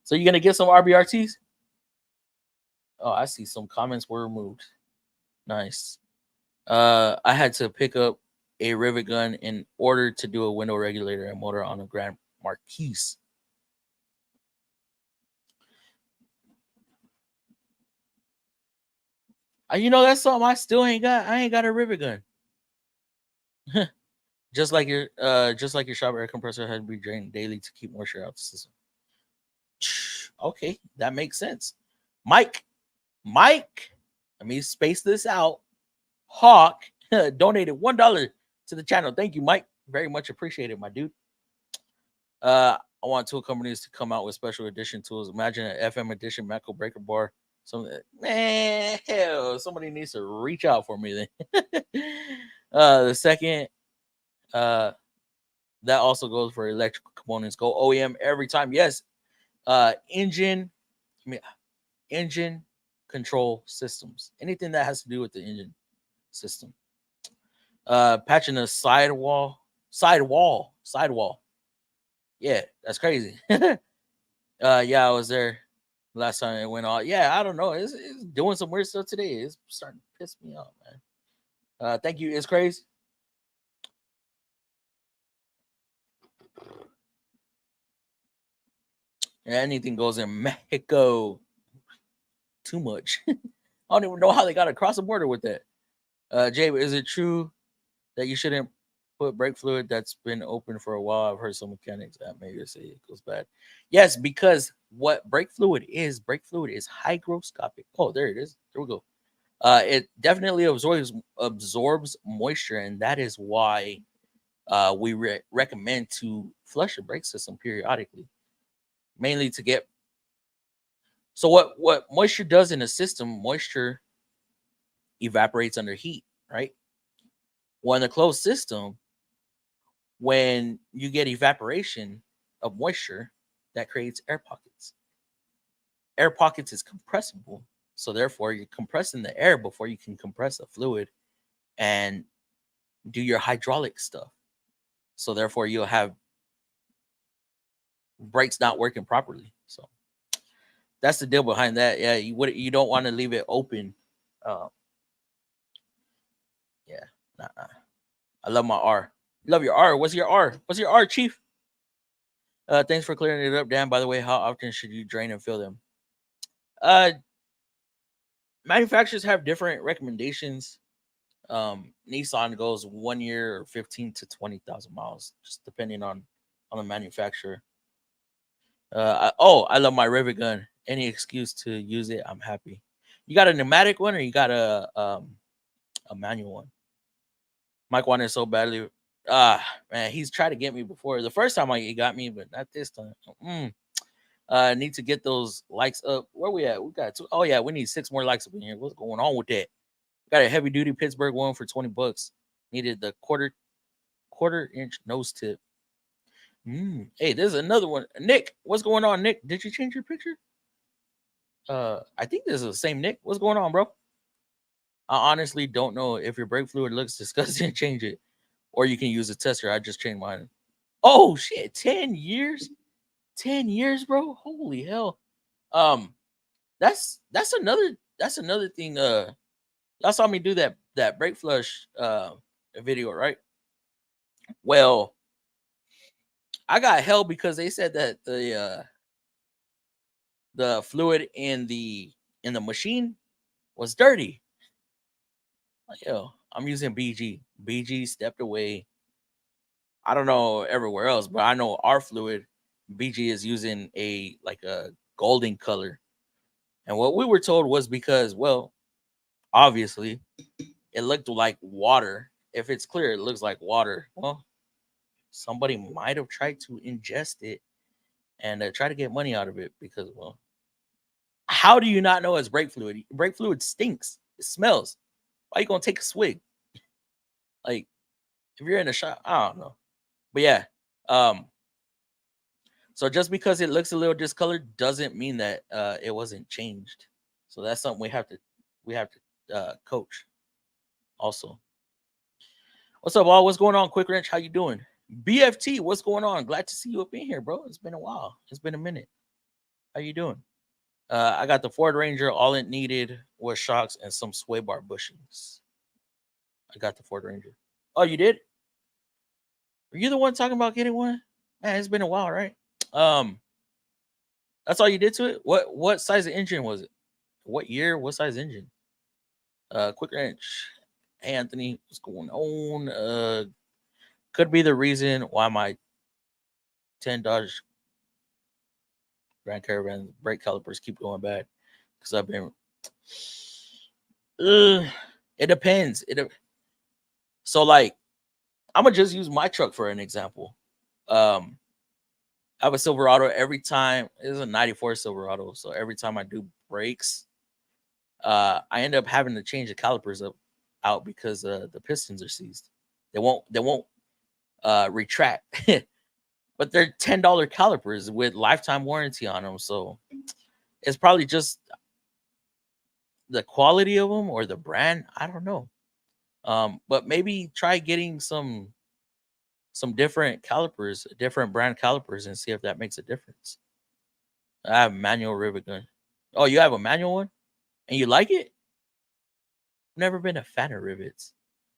So you're going to get some RBRTs? Oh, I see some comments were removed. Nice. I had to pick up a rivet gun in order to do a window regulator and motor on a Grand Marquise. That's something I still ain't got. I ain't got a rivet gun. just like your shop air compressor had to be drained daily to keep moisture out the system. Okay, that makes sense. Mike, let me space this out. Hawk donated $1 to the channel. Thank you, Mike. Very much appreciated, my dude. I want tool companies to come out with special edition tools. Imagine an FM edition Macro breaker bar. Man, hell, somebody needs to reach out for me then. The second, that also goes for electrical components. Go OEM every time. Yes. Engine control systems. Anything that has to do with the engine. system. Patching the sidewall. Yeah, that's crazy. Yeah, I was there last time it went off. Yeah, I don't know. It's doing some weird stuff today. It's starting to piss me off, man. Thank you. It's crazy. Yeah, anything goes in Mexico. Too much. I don't even know how they got across the border with that. Jay, is it true that you shouldn't put brake fluid that's been open for a while? I've heard some mechanics that maybe say it goes bad. Yes, because what brake fluid is hygroscopic. Oh, there it is. There we go. It definitely absorbs moisture, and that is why we recommend to flush the brake system periodically, mainly to get. So what moisture does in a system? Moisture evaporates under heat, right? Well, in a closed system, when you get evaporation of moisture, that creates air pockets. Air pockets is compressible, so therefore you're compressing the air before you can compress the fluid and do your hydraulic stuff. So therefore you'll have brakes not working properly. So that's the deal behind that. Yeah, you don't want to leave it open. Uh, yeah, nah. I love my R. Love your R. What's your R? What's your R, Chief? Thanks for clearing it up, Dan. By the way, how often should you drain and fill them? Uh, Manufacturers have different recommendations. Nissan goes 1 year or 15 to 20,000 miles, just depending on the manufacturer. I love my rivet gun. Any excuse to use it, I'm happy. You got a pneumatic one or you got a manual one? Mike wanted so badly. Man, he's tried to get me before. The first time he got me, but not this time. Need to get those likes up. Where we at? We got two. Oh yeah, we need 6 more likes up in here. What's going on with that? Got a heavy duty Pittsburgh one for $20. Needed the quarter inch nose tip. Hey, there's another one. Nick, what's going on, Nick? Did you change your picture? I think this is the same Nick. What's going on, bro? I honestly don't know. If your brake fluid looks disgusting, change it. Or you can use a tester. I just changed mine. Oh shit, 10 years? 10 years, bro? Holy hell. That's another thing. Y'all saw me do that brake flush video, right? Well, I got hell because they said that the fluid in the machine was dirty. Like, yo, I'm using BG. BG stepped away. I don't know everywhere else, but I know our fluid, BG is using a golden color. And what we were told was because, well, obviously, it looked like water. If it's clear, it looks like water. Well, somebody might have tried to ingest it and try to get money out of it because, well, how do you not know it's brake fluid? Brake fluid stinks. It smells. Why are you gonna take a swig? Like, if you're in a shop, I don't know. But yeah, so just because it looks a little discolored doesn't mean that it wasn't changed. So that's something we have to coach. Also, what's up, all? What's going on, Quick Wrench? How you doing? BFT, what's going on? Glad to see you up in here, bro. It's been a while. It's been a minute. How you doing? I got the Ford Ranger. All it needed was shocks and some sway bar bushings. I got the Ford Ranger. Oh, you did? Were you the one talking about getting one? Man, it's been a while, right? That's all you did to it? What size of engine was it? What year? What size engine? Quick Wrench. Hey Anthony, what's going on? Could be the reason why my 10 Dodge Grand Caravan brake calipers keep going bad. Because I've been it depends. So like I'm gonna just use my truck for an example. I have a Silverado. Every time it's a 94 Silverado, so every time I do brakes, I end up having to change the calipers out because the pistons are seized. They won't retract. But they're $10 calipers with lifetime warranty on them, so it's probably just the quality of them or the brand. I don't know. But maybe try getting some different calipers, different brand calipers, and see if that makes a difference. I have a manual rivet gun. Oh, you have a manual one, and you like it? Never been a fan of rivets.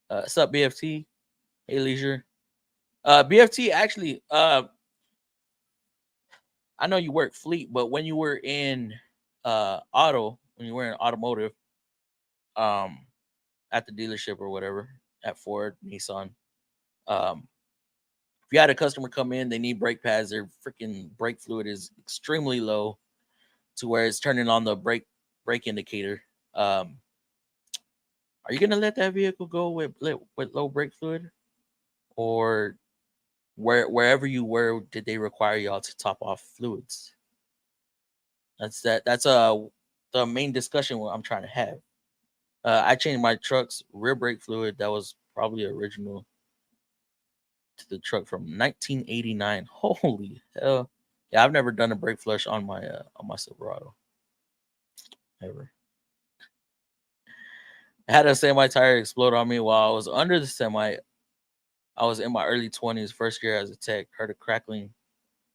What's up, BFT? Hey, Leisure. BFT actually. I know you work fleet, but when you were in when you were in automotive, um, at the dealership or whatever, at Ford, Nissan, um, if you had a customer come in, they need brake pads, their freaking brake fluid is extremely low to where it's turning on the brake indicator. Are you gonna let that vehicle go with low brake fluid, or wherever you were, did they require y'all to top off fluids? That's the main discussion what I'm trying to have. I changed my truck's rear brake fluid that was probably original to the truck from 1989. Holy hell! Yeah, I've never done a brake flush on my Silverado ever. I had a semi tire explode on me while I was under the semi. I was in my early 20s, first year as a tech. Heard a crackling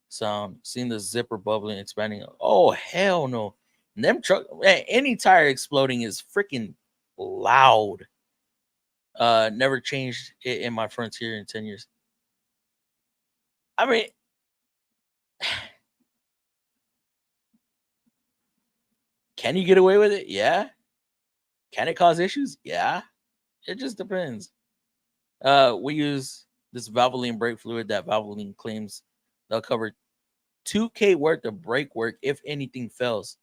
sound, seen the zipper bubbling, expanding. Oh hell no! And them truck, man, any tire exploding is freaking loud. Never changed it in my Frontier in 10 years. I mean, can you get away with it? Yeah. Can it cause issues? Yeah. It just depends. We use this Valvoline brake fluid that Valvoline claims they'll cover 2K worth of brake work if anything fails.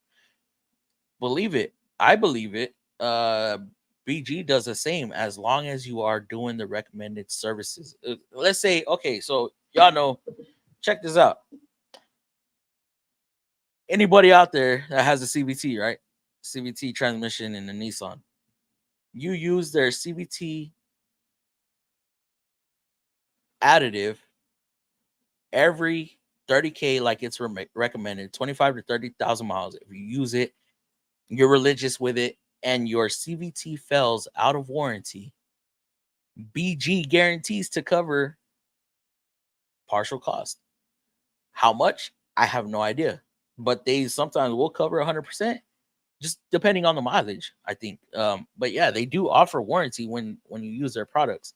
Believe it. I believe it. BG does the same as long as you are doing the recommended services. Let's say, okay, so y'all know, check this out. Anybody out there that has a CVT, right? CVT transmission in the Nissan, you use their CVT additive every 30K, like it's recommended, 25 to 30,000 miles. If you use it, you're religious with it, and your CVT fails out of warranty, BG guarantees to cover partial cost. How much? I have no idea, but they sometimes will cover 100%, just depending on the mileage, I think. But yeah, they do offer warranty when you use their products.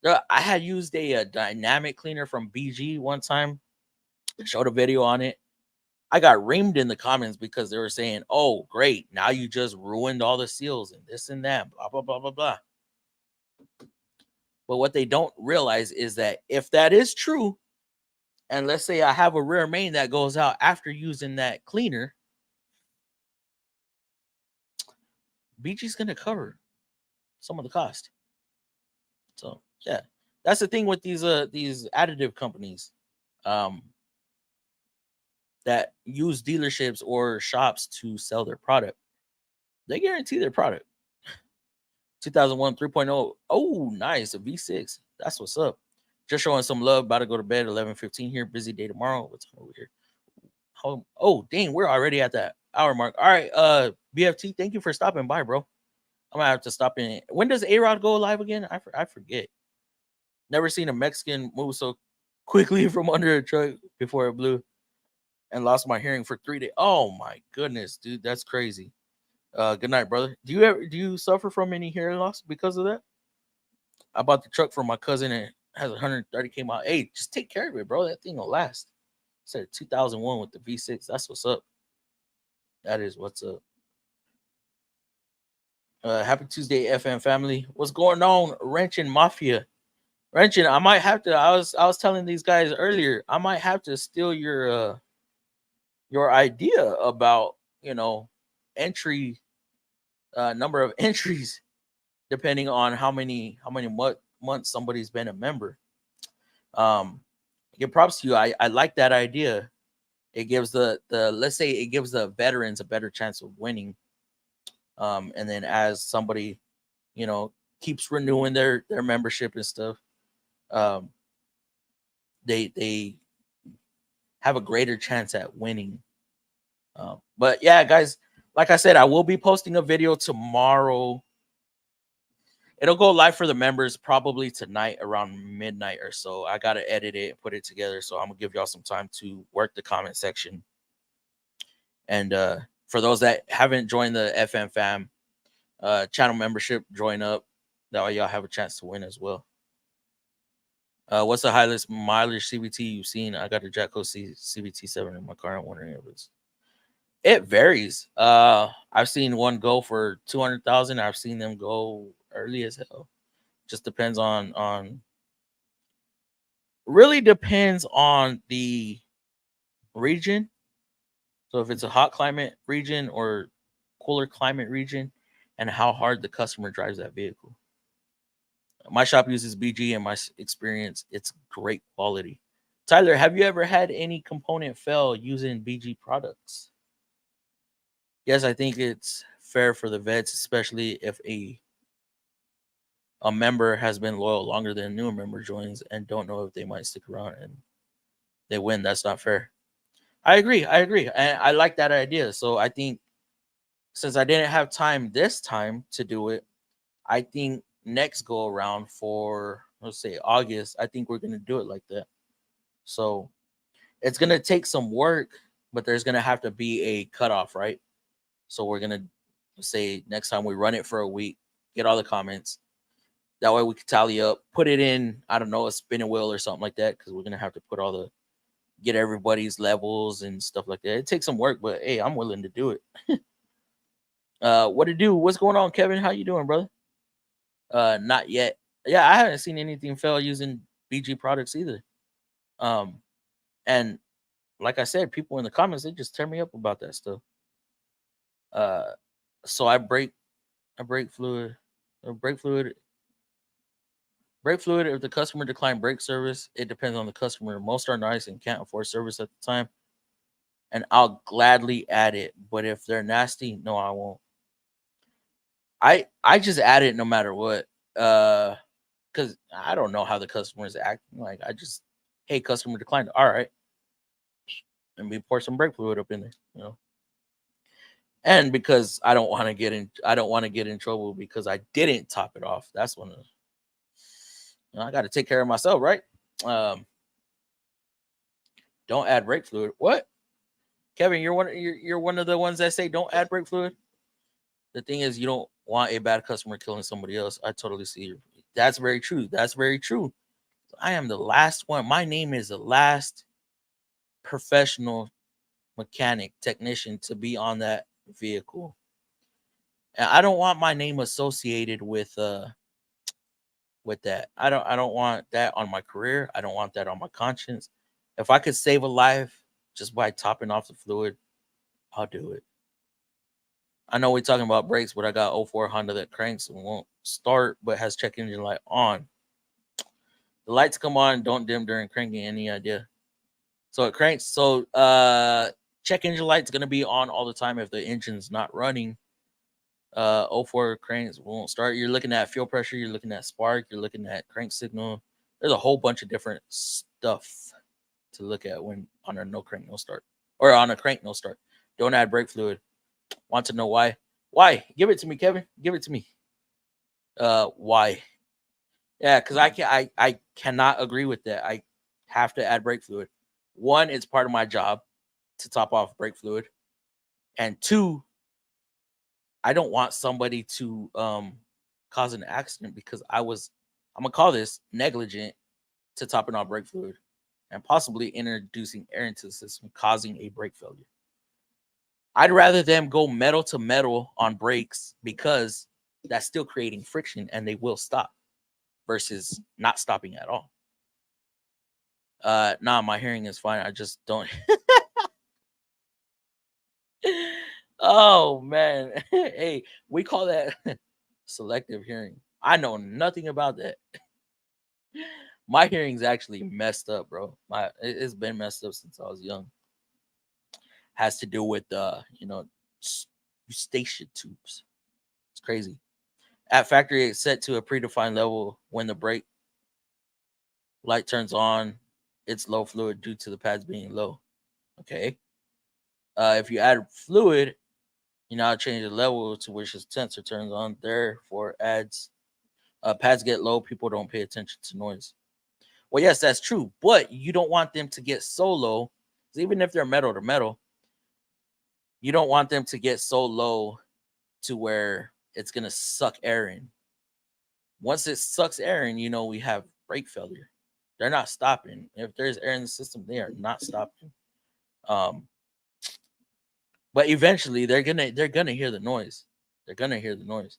I had used a dynamic cleaner from BG one time. Showed a video on it. I got reamed in the comments because they were saying, "Oh, great! Now you just ruined all the seals and this and that." Blah blah blah blah blah. But what they don't realize is that if that is true, and let's say I have a rear main that goes out after using that cleaner, BG's gonna cover some of the cost. So yeah, that's the thing with these additive companies that use dealerships or shops to sell their product. They guarantee their product. 2001 3.0. Oh, nice. A V6. That's what's up. Just showing some love. About to go to bed. 11:15 here. Busy day tomorrow. What's over here? Oh, dang. We're already at that hour mark. All right. BFT, thank you for stopping by, bro. I'm gonna have to stop in. When does A-Rod go live again? I forget. Never seen a Mexican move so quickly from under a truck before it blew, and lost my hearing for 3 days. Oh my goodness, dude, that's crazy. Good night, brother. Do you suffer from any hearing loss because of that? I bought the truck from my cousin and it has 130K mile. Hey, just take care of it, bro. That thing will last. Said 2001 with the V6. That's what's up. That is what's up. Happy Tuesday, FM family. What's going on, Wrenching Mafia? Wrenching, I might have to. I was telling these guys earlier. I might have to steal your idea about entry number of entries depending on how many months somebody's been a member. Give props to you. I like that idea. It gives the let's say it gives the veterans a better chance of winning. And then as somebody, keeps renewing their membership and stuff, they have a greater chance at winning. But yeah, guys, like I said, I will be posting a video tomorrow It'll go live for the members probably tonight around midnight or so. I gotta edit it and put it together, so I'm gonna give y'all some time to work the comment section. And for those that haven't joined the FM fam channel membership, join up. That way y'all have a chance to win as well. What's the highest mileage CVT you've seen? I got a Jacko CVT 7 in my car. I'm wondering if it varies. I've seen one go for 200,000. I've seen them go early as hell. Just depends on really depends on the region. So if it's a hot climate region or cooler climate region, and how hard the customer drives that vehicle. My shop uses BG, and my experience, it's great quality. Tyler, have you ever had any component fail using BG products? Yes, I think it's fair for the vets, especially if a member has been loyal longer than a newer member joins and don't know if they might stick around and they win. That's not fair. I agree. And I like that idea. So I think since I didn't have time this time to do it, I think next go around for, let's say, August, I think we're going to do it like that. So it's going to take some work, but there's going to have to be a cutoff, right? So we're going to say next time we run it for a week, get all the comments. That way we can tally up, put it in, I don't know, a spinning wheel or something like that, because we're going to have to put get everybody's levels and stuff like that. It takes some work, but hey, I'm willing to do it. What to do? What's going on, Kevin? How you doing, brother? Not yet. Yeah, I haven't seen anything fail using BG products either. And like I said, people in the comments, they just tear me up about that stuff. So I break fluid, brake fluid. Brake fluid, if the customer declined brake service, it depends on the customer. Most are nice and can't afford service at the time, and I'll gladly add it. But if they're nasty, no, I won't. I just add it no matter what. Because I don't know how the customer is acting. Like, I just, hey, customer declined. All right, and we pour some brake fluid up in there. And because I don't want to get in trouble because I didn't top it off. That's when I got to take care of myself, right? Don't add brake fluid. What, Kevin? You're one of the ones that say don't add brake fluid. The thing is, you don't want a bad customer killing somebody else. I totally see you. That's very true. I am the last one. My name is the last professional mechanic technician to be on that vehicle, and I don't want my name associated with that. I don't want that on my career. I don't want that on my conscience. If I could save a life just by topping off the fluid, I'll do it. I know we're talking about brakes, but I got 04 Honda that cranks and won't start, but has check engine light on. The lights come on, don't dim during cranking. Any idea? So it cranks. So check engine light's gonna be on all the time if the engine's not running. 04 cranks won't start. You're looking at fuel pressure, you're looking at spark, you're looking at crank signal. There's a whole bunch of different stuff to look at when on a no crank, no start. Or on a crank, no start. Don't add brake fluid. Want to know why? Why? Give it to me, Kevin. Give it to me. Why? Yeah, because I cannot agree with that. I have to add brake fluid. One, it's part of my job to top off brake fluid. And two, I don't want somebody to cause an accident because I'm gonna call this negligent to topping off brake fluid and possibly introducing air into the system, causing a brake failure. I'd rather them go metal to metal on brakes because that's still creating friction and they will stop versus not stopping at all. Nah, my hearing is fine. I just don't. Oh man. Hey, we call that selective hearing. I know nothing about that. My hearing's actually messed up, bro. It's been messed up since I was young. Has to do with eustachian tubes. It's crazy. At factory, it's set to a predefined level. When the brake light turns on, it's low fluid due to the pads being low. Okay. If you add fluid, you now change the level to which the sensor turns on. Therefore, adds Pads get low, people don't pay attention to noise. Well, yes, that's true, but you don't want them to get so low. 'Cause even if they're metal to metal, you don't want them to get so low to where it's gonna suck air in. Once it sucks air in, we have brake failure. They're not stopping. If there's air in the system, they are not stopping. Um, but eventually they're gonna hear the noise. They're gonna hear the noise.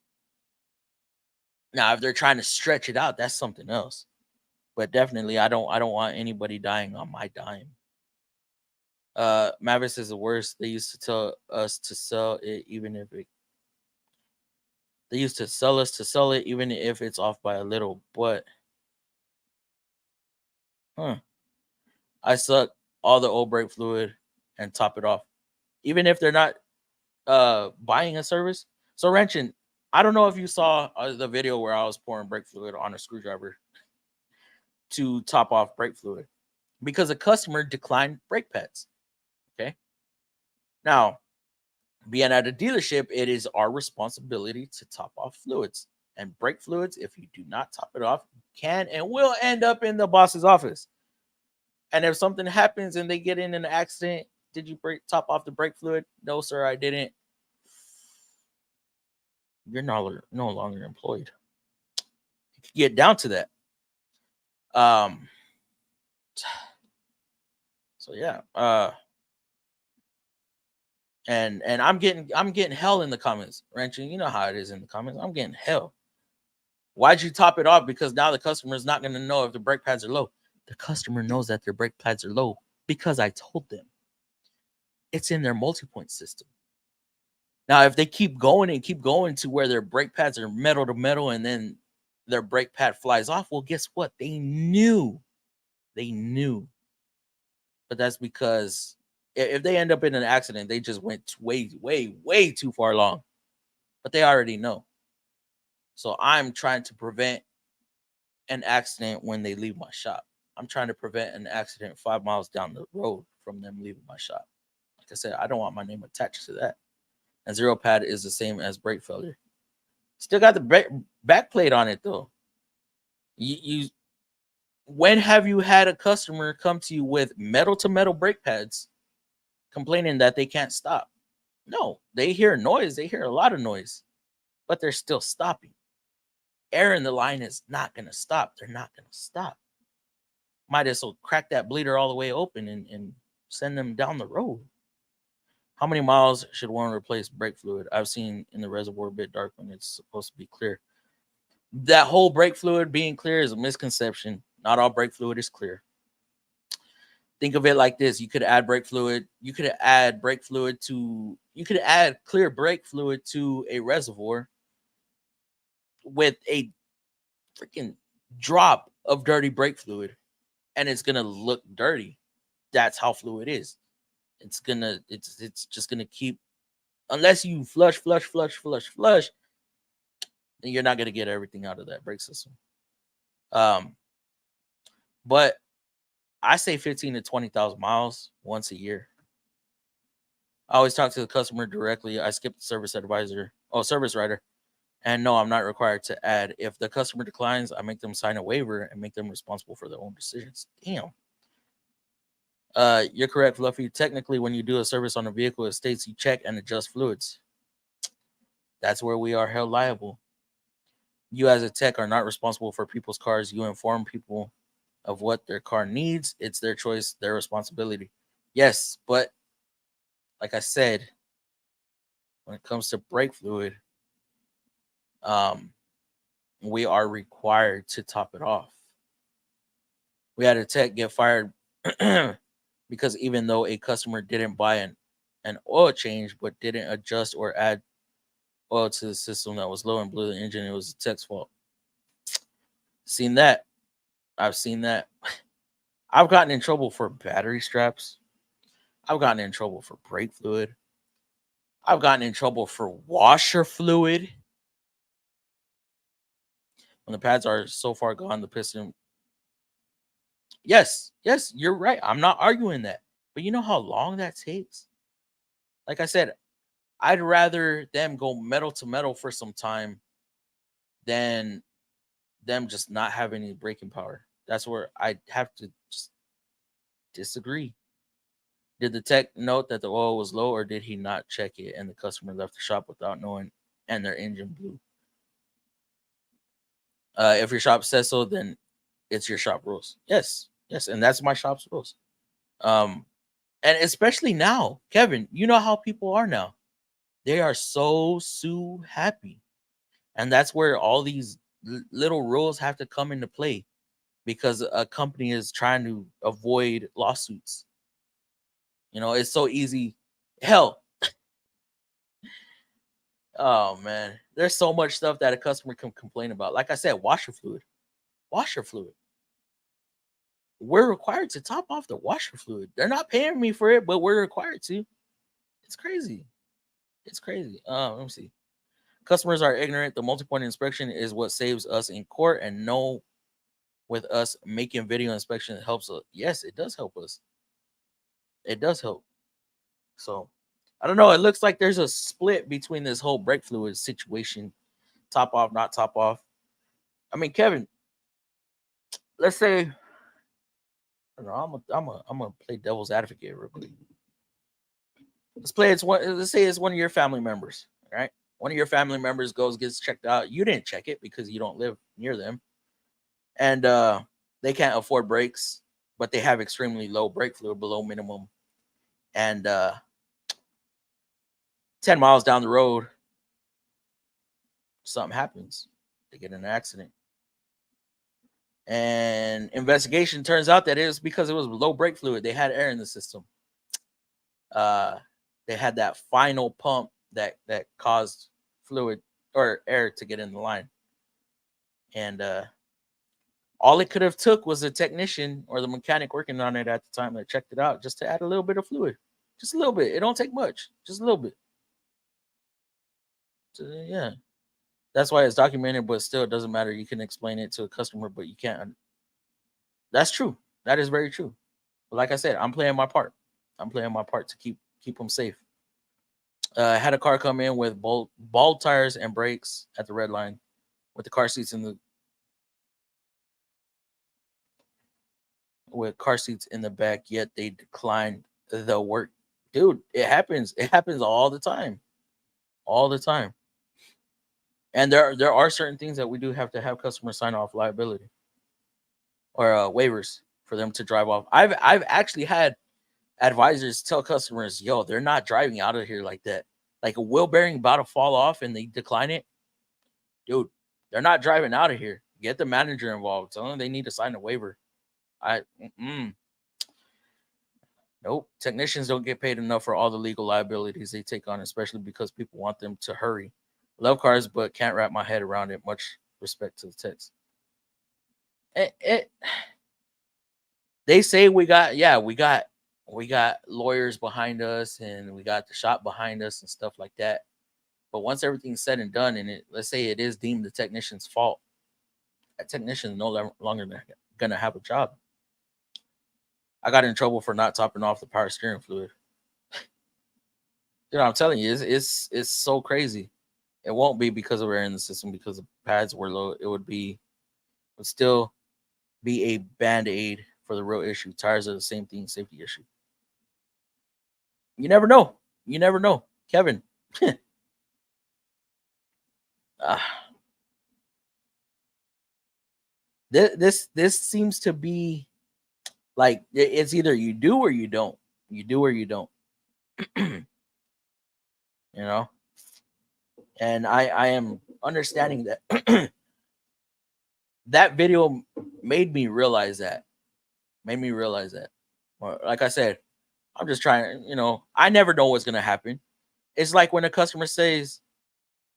Now, if they're trying to stretch it out, that's something else. But definitely, I don't want anybody dying on my dime. Mavis is the worst. They used to tell us to sell it, even if it. They used to sell us to sell it, even if it's off by a little. But, I suck all the old brake fluid and top it off, even if they're not buying a service. So, wrenching. I don't know if you saw the video where I was pouring brake fluid on a screwdriver to top off brake fluid because a customer declined brake pads. Okay. Now, being at a dealership, it is our responsibility to top off fluids. And brake fluids, if you do not top it off, can and will end up in the boss's office. And if something happens and they get in an accident, did you top off the brake fluid? No, sir, I didn't. You're no longer employed. You can get down to that. So yeah. And I'm getting hell in the comments, wrenching. You know how it is in the comments. I'm getting hell. Why'd you top it off? Because now the customer is not going to know if the brake pads are low. The customer knows that their brake pads are low because I told them. It's in their multi-point system. Now, if they keep going to where their brake pads are metal to metal and then their brake pad flies off, well, guess what? They knew. But that's because if they end up in an accident, they just went way, way, way too far along. But they already know. So I'm trying to prevent an accident when they leave my shop. I'm trying to prevent an accident 5 miles down the road from them leaving my shop. Like I said, I don't want my name attached to that. And zero pad is the same as brake failure. Still got the back plate on it though. You when have you had a customer come to you with metal to metal brake pads complaining that they can't stop? No, they hear noise. They hear a lot of noise, but they're still stopping. Air in the line is not going to stop. They're not going to stop. Might as well crack that bleeder all the way open and send them down the road. How many miles should one replace brake fluid? I've seen in the reservoir a bit dark when it's supposed to be clear. That whole brake fluid being clear is a misconception. Not all brake fluid is clear. Think of it like this. You could add brake fluid. You could add clear brake fluid to a reservoir with a freaking drop of dirty brake fluid, and it's gonna look dirty. That's how fluid is. It's just gonna keep, unless you flush, then you're not gonna get everything out of that brake system. But I say 15 to 20,000 miles once a year. I always talk to the customer directly. I skip the service writer. And no, I'm not required to add. If the customer declines, I make them sign a waiver and make them responsible for their own decisions. Damn. You're correct, Fluffy. Technically, when you do a service on a vehicle, it states you check and adjust fluids. That's where we are held liable. You as a tech are not responsible for people's cars. You inform people of what their car needs. It's their choice, their responsibility. Yes, but like I said, when it comes to brake fluid, we are required to top it off. We had a tech get fired because even though a customer didn't buy an oil change but didn't adjust or add oil to the system that was low and blew the engine, it was the tech's fault. Seen that. I've seen that. I've gotten in trouble for battery straps. I've gotten in trouble for brake fluid. I've gotten in trouble for washer fluid. When the pads are so far gone, the piston. Yes, you're right. I'm not arguing that. But you know how long that takes? Like I said, I'd rather them go metal to metal for some time than them just not having any braking power. That's where I have to just disagree. Did the tech note that the oil was low, or did he not check it and the customer left the shop without knowing and their engine blew? If your shop says so, then it's your shop rules. Yes, yes, and that's my shop's rules. Um, and especially now, Kevin, you know how people are now. They are so happy, and that's where all these little rules have to come into play because a company is trying to avoid lawsuits. You know, it's so easy. Hell, oh man, there's so much stuff that a customer can complain about. Like I said, washer fluid. Washer fluid. We're required to top off the washer fluid. They're not paying me for it, but we're required to. It's crazy. It's crazy. Let me see. Customers are ignorant. The multi-point inspection is what saves us in court, and no, with us making video inspection helps us. Yes, it does help us. It does help. So I don't know. It looks like there's a split between this whole brake fluid situation. Top off, not top off. I mean, Kevin, let's say I don't know, I'm gonna play devil's advocate real quick. Let's say it's one of your family members, right? One of your family members gets checked out. You didn't check it because you don't live near them. And they can't afford brakes, but they have extremely low brake fluid, below minimum. And 10 miles down the road, something happens. They get in an accident. And investigation turns out that it was because it was low brake fluid. They had air in the system. They had that final pump that caused fluid or air to get in the line. And all it could have took was a technician or the mechanic working on it at the time that checked it out just to add a little bit of fluid. Just a little bit. It don't take much. Just a little bit. So, yeah. That's why it's documented, but still it doesn't matter. You can explain it to a customer, but you can't. That's true. That is very true. But like I said, I'm playing my part. I'm playing my part to keep them safe. I had a car come in with bald tires and brakes at the red line with the car seats in the back, yet they declined the work. Dude, it happens. It happens all the time. All the time. And there are certain things that we do have to have customers sign off liability or waivers for them to drive off. I've actually had advisors tell customers, yo, they're not driving out of here like that. Like a wheel bearing about to fall off and they decline it. Dude, they're not driving out of here. Get the manager involved. Tell them they need to sign a waiver. Nope. Technicians don't get paid enough for all the legal liabilities they take on, especially because people want them to hurry. Love cars, but can't wrap my head around it. Much respect to the techs. They say we got lawyers behind us and we got the shop behind us and stuff like that. But once everything's said and done, and let's say it is deemed the technician's fault, that technician is no longer gonna have a job. I got in trouble for not topping off the power steering fluid. You know, I'm telling you, it's so crazy. It won't be because of air in the system, because the pads were low. It would still be a band-aid for the real issue. Tires are the same thing, safety issue. You never know. You never know. Kevin. This seems to be like it's either you do or you don't. You do or you don't. You know? And I am understanding that that video made me realize that. Like I said, I'm just trying, I never know what's going to happen. It's like when a customer says,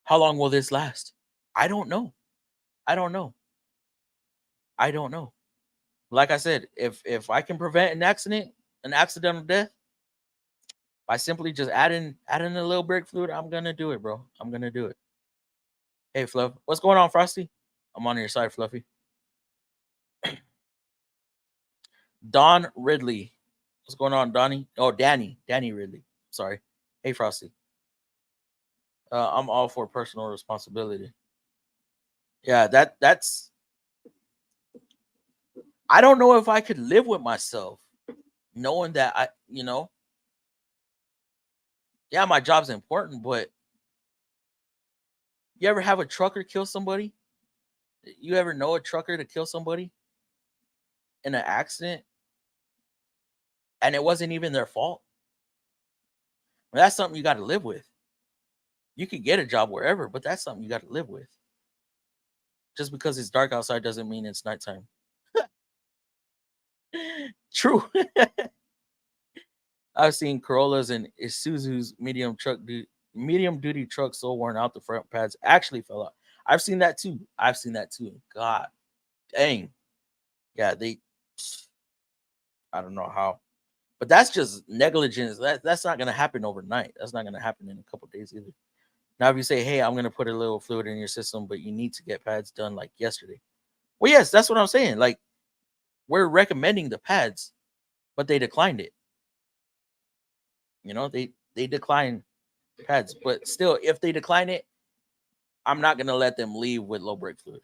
how long will this last? I don't know. Like I said, if I can prevent an accidental death, by simply just adding a little brake fluid, I'm going to do it, bro. I'm going to do it. Hey, Fluff. What's going on, Frosty? I'm on your side, Fluffy. Don Ridley. What's going on, Donnie? Oh, Danny Ridley. Sorry. Hey, Frosty. I'm all for personal responsibility. Yeah, that's I don't know if I could live with myself knowing that yeah, my job's important, but you ever have a trucker kill somebody? You ever know a trucker to kill somebody in an accident and it wasn't even their fault? Well, that's something you got to live with. You could get a job wherever, but that's something you got to live with. Just because it's dark outside doesn't mean it's nighttime. True. I've seen Corollas and Isuzu's medium duty trucks so worn out the front pads actually fell out. I've seen that too. God dang. Yeah, I don't know how. But that's just negligence. That's not gonna happen overnight. That's not gonna happen in a couple days either. Now, if you say, "Hey, I'm gonna put a little fluid in your system, but you need to get pads done like yesterday," well, yes, that's what I'm saying. Like we're recommending the pads, but they declined it. They decline pads, but still, if they decline it, I'm not gonna let them leave with low brake fluid.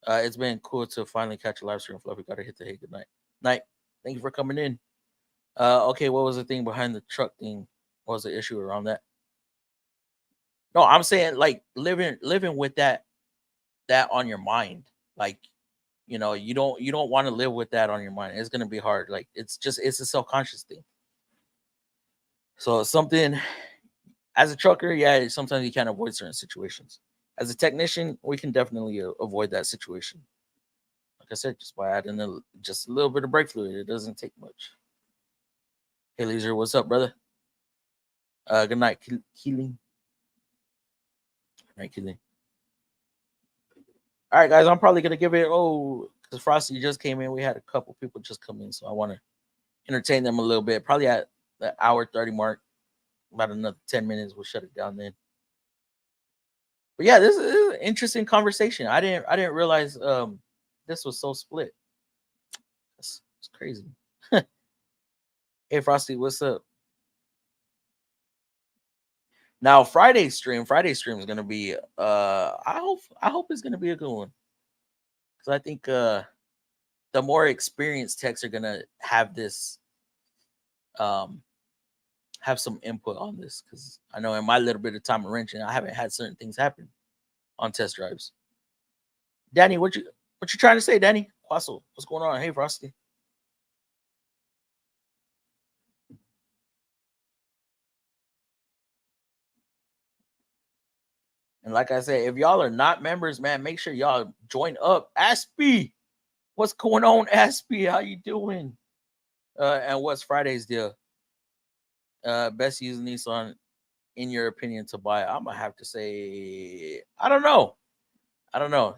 It's been cool to finally catch a live stream. Fluffy, gotta hit the hey. Good night. Night. Thank you for coming in. Okay, what was the thing behind the truck thing? What was the issue around that? No, I'm saying like living with that on your mind. Like, you don't want to live with that on your mind. It's gonna be hard. Like it's a self-conscious thing. So something as a trucker, yeah, sometimes you can't avoid certain situations. As a technician, we can definitely avoid that situation. Like I said, just by adding just a little bit of brake fluid, it doesn't take much. Hey, Laser, what's up, brother? Good night, Keeling. Good night, Keeling. All right, guys, I'm probably gonna give it because Frosty just came in. We had a couple people just come in, so I want to entertain them a little bit. Probably at the hour 30 mark. About another 10 minutes, we'll shut it down then. But yeah, this is an interesting conversation. I didn't realize this was so split. It's crazy. Hey Frosty, what's up? Now Friday's stream is gonna be I hope it's gonna be a good one. Because I think the more experienced techs are gonna have this um have some input on this because I know in my little bit of time of wrenching, I haven't had certain things happen on test drives. Danny, what you trying to say, Danny? Quassel, what's going on? Hey Frosty. And like I said, if y'all are not members, man, make sure y'all join up. Aspie, what's going on, Aspie? How you doing? And what's Friday's deal? Best used Nissan, in your opinion, to buy? I'm gonna have to say, I don't know.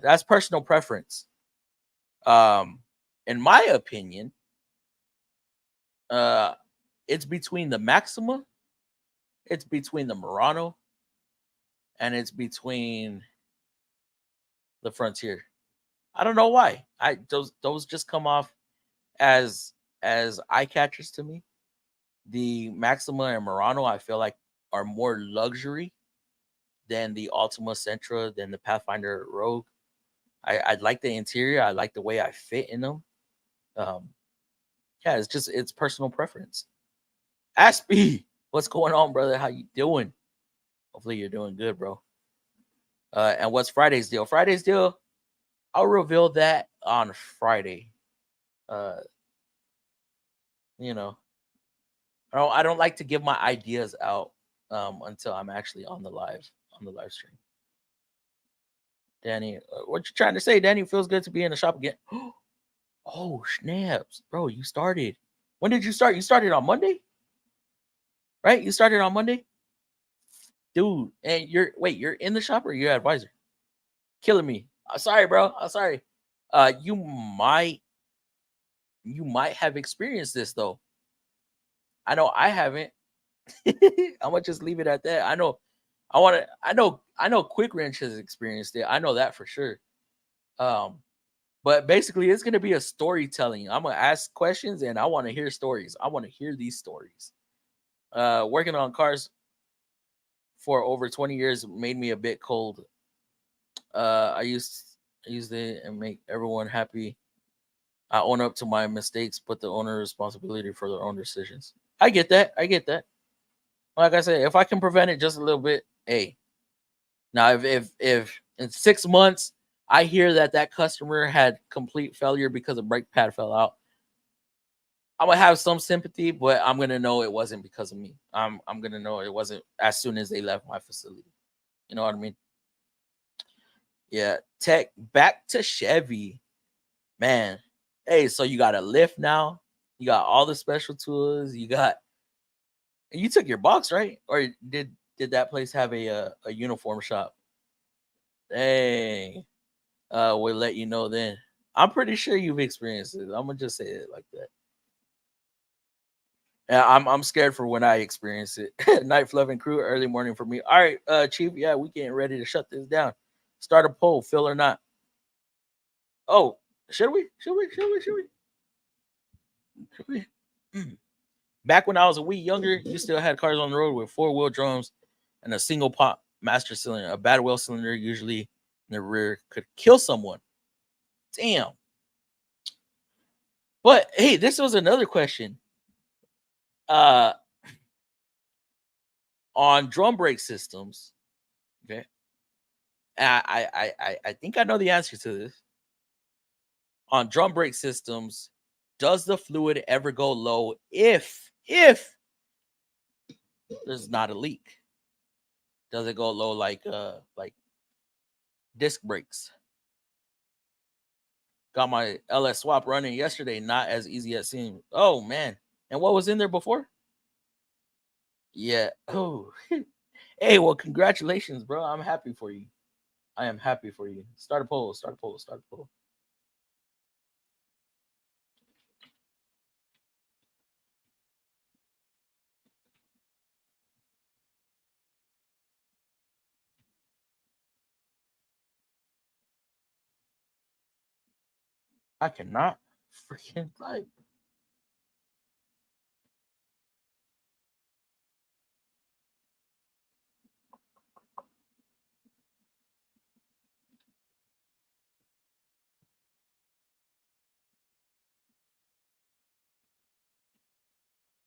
That's personal preference. In my opinion, it's between the Maxima, it's between the Murano, and it's between the Frontier. I don't know why. Those just come off as eye catchers to me. The Maxima and Murano, I feel like, are more luxury than the Altima Sentra, than the Pathfinder Rogue. I like the interior. I like the way I fit in them. Um, yeah, it's personal preference. Aspie, what's going on, brother? How you doing? Hopefully you're doing good, bro. And what's Friday's deal? Friday's deal, I'll reveal that on Friday. Uh, you know, I don't like to give my ideas out until I'm actually on the live stream. Danny, what you trying to say, Danny? Feels good to be in the shop again. Oh, snaps, bro! You started. When did you start? You started on Monday, right? You started on Monday, dude. And you're in the shop or you're advisor? Killing me. Sorry, bro. I'm sorry. You might have experienced this though. I know I haven't. I'm gonna just leave it at that. I know. I know. Quick Wrench has experienced it. I know that for sure. Um, but basically, it's gonna be a storytelling. I'm gonna ask questions, and I want to hear stories. I want to hear these stories. Working on cars for over 20 years made me a bit cold. I used it and make everyone happy. I own up to my mistakes, but the owner responsibility for their own decisions. I get that. I get that. Like I said, if I can prevent it just a little bit, hey. Now, if in 6 months I hear that customer had complete failure because a brake pad fell out, I'm gonna have some sympathy, but I'm gonna know it wasn't because of me. I'm gonna know it wasn't as soon as they left my facility. You know what I mean? Yeah. Tech back to Chevy, man. Hey, so you got a lift now. You got all the special tools. You took your box, right? Or did that place have a uniform shop? Dang. We'll let you know then. I'm pretty sure you've experienced it. I'm gonna just say it like that. Yeah, I'm scared for when I experience it. Night fluffing crew, early morning for me. All right, Chief. Yeah, we getting ready to shut this down. Start a poll, Phil or not. Oh, should we? Should we? Mm. Back when I was a wee younger, you still had cars on the road with four-wheel drums and a single pop master cylinder. A bad wheel cylinder, usually in the rear, could kill someone. Damn. But hey, this was another question. Uh, on drum brake systems. Okay, I think I know the answer to this. On drum brake systems, does the fluid ever go low if there's not a leak? Does it go low like disc brakes? Got my LS swap running yesterday. Not as easy as seemed. Oh man! And what was in there before? Yeah. Oh. Hey, well, congratulations, bro. I'm happy for you. I am happy for you. Start a poll. Start a poll. Start a poll. I cannot freaking type.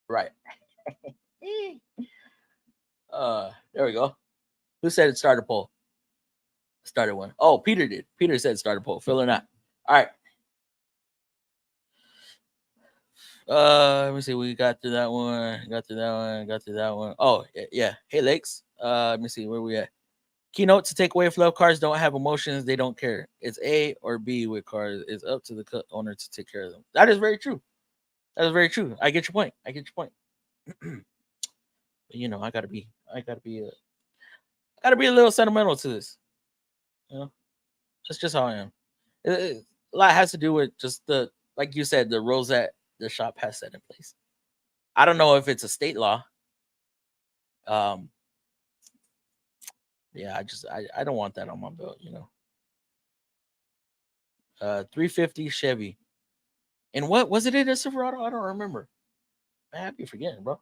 Right. There we go. Who said start a poll? Started one. Oh, Peter did. Peter said start a poll. Phil or not? All right. Let me see. We got through that one. Got through that one. Got through that one. Oh, yeah. Hey, Lakes. Let me see where we at. Keynote to take away flow cars don't have emotions. They don't care. It's A or B with cars. It's up to the owner to take care of them. That is very true. That is very true. I get your point. I get your point. But, I gotta be a little sentimental to this. You know, that's just how I am. A lot has to do with just like you said, the rules that the shop has set in place. I don't know if it's a state law. Um, yeah, I don't want that on my belt. 350 Chevy. And what was it in a Silverado? I don't remember. Man, I be forgetting, bro.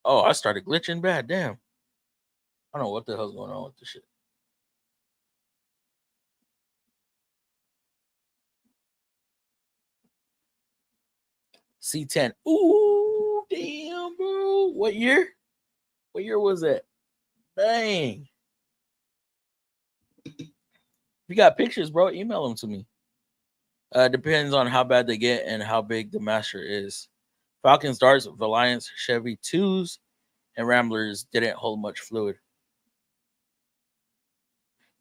Oh, I started glitching bad. Damn. I don't know what the hell's going on with this shit. C10. Ooh, damn, bro. What year? What year was that? Dang. If you got pictures, bro, email them to me. Depends on how bad they get and how big the master is. Falcons, Darts, Valiants, Chevy 2s, and Ramblers didn't hold much fluid.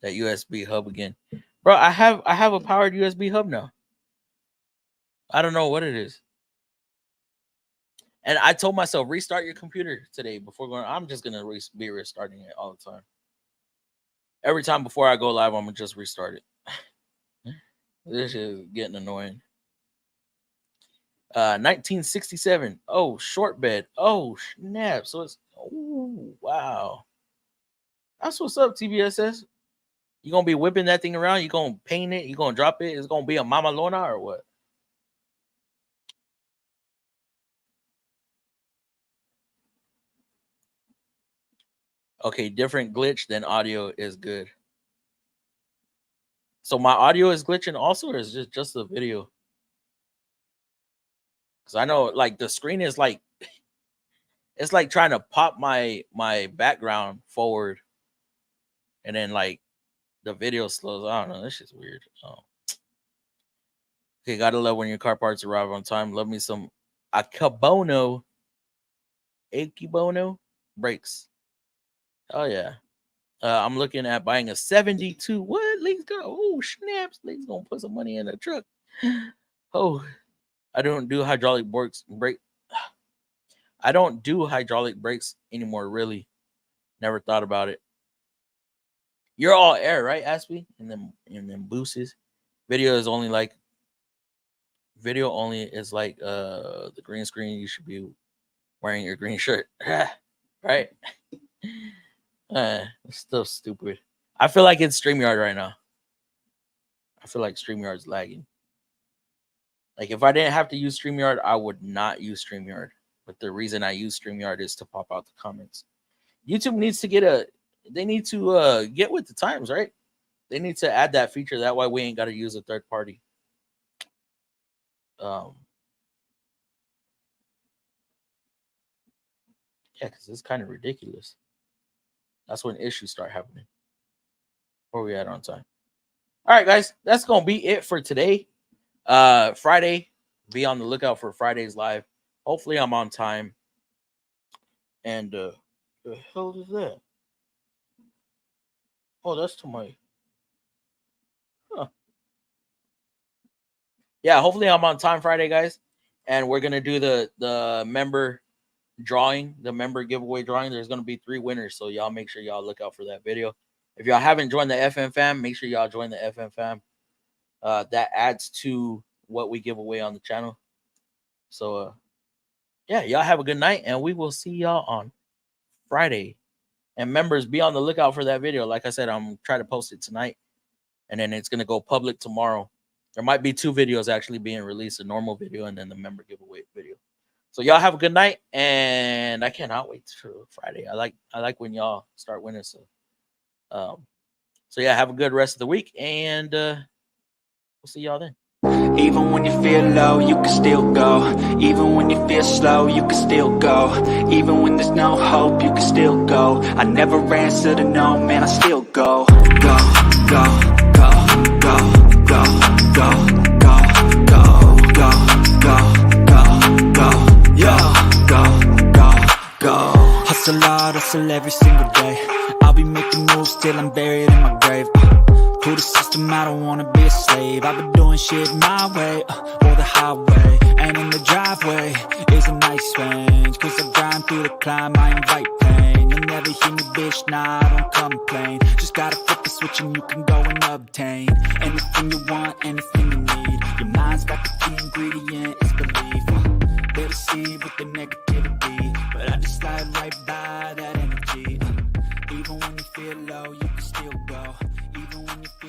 That USB hub again. Bro, I have a powered USB hub now. I don't know what it is. And I told myself restart your computer today before going. I'm just gonna be restarting it all the time. Every time before I go live, I'm gonna just restart it. This is getting annoying. 1967. Oh, short bed. Oh, snap. So it's oh wow. That's what's up, TBSS. You gonna be whipping that thing around? You gonna paint it? You gonna drop it? It's gonna be a Mama Lona or what? Okay, different glitch than audio is good. So my audio is glitching also, or is just the video? Because I know like the screen is like it's like trying to pop my background forward, and then like the video slows. I don't know. This shit's weird. Oh. Okay, gotta love when your car parts arrive on time. Love me some Akibono brakes. Oh yeah. I'm looking at buying a 72. What? Lee's go. Oh snaps! Lee's gonna put some money in the truck. Oh, I don't do hydraulic brake. I don't do hydraulic brakes anymore. Really, never thought about it. You're all air, right, Aspie? And then boosters. Video is only like video only is like the green screen. You should be wearing your green shirt, right? It's still stupid. I feel like it's StreamYard right now. I feel like StreamYard's lagging. Like if I didn't have to use StreamYard, I would not use StreamYard. But the reason I use StreamYard is to pop out the comments. YouTube needs to get they need to get with the times, right? They need to add that feature. That way we ain't got to use a third party. Yeah, because it's kind of ridiculous. That's when issues start happening. Where we at on time? All right, guys, that's gonna be it for today. Friday, be on the lookout for Friday's live. Hopefully, I'm on time. And the hell is that? Oh, that's to my. Huh. Yeah, hopefully I'm on time Friday, guys. And we're gonna do the member drawing, the member giveaway drawing. There's gonna be 3 winners, so y'all make sure y'all look out for that video. If y'all haven't joined the FM fam, make sure y'all join the FM fam. That adds to what we give away on the channel. So yeah, y'all have a good night, and we will see y'all on Friday. And members, be on the lookout for that video. Like I said, I'm trying to post it tonight, and then it's gonna go public tomorrow. There might be 2 videos actually being released, a normal video and then the member giveaway video. So y'all have a good night, and I cannot wait for Friday. I like when y'all start winning. So yeah, have a good rest of the week, and we'll see y'all then. Even when you feel low, you can still go. Even when you feel slow, you can still go. Even when there's no hope, you can still go. I never answer to no, man, I still go. Go, go, go, go, go, go, go, go, go, go, go, go, yeah, go. Hustle hard, hustle every single day. I'll be making moves till I'm buried in my grave. To the system, I don't wanna be a slave. I've been doing shit my way, or the highway. And in the driveway is a nice range. Cause I grind through the climb, I invite pain. You'll never hear me, bitch, nah, I don't complain. Just gotta flip the switch and you can go and obtain anything you want, anything you need. Your mind's got the key ingredient, it's belief. They deceive with the negativity, but I just slide right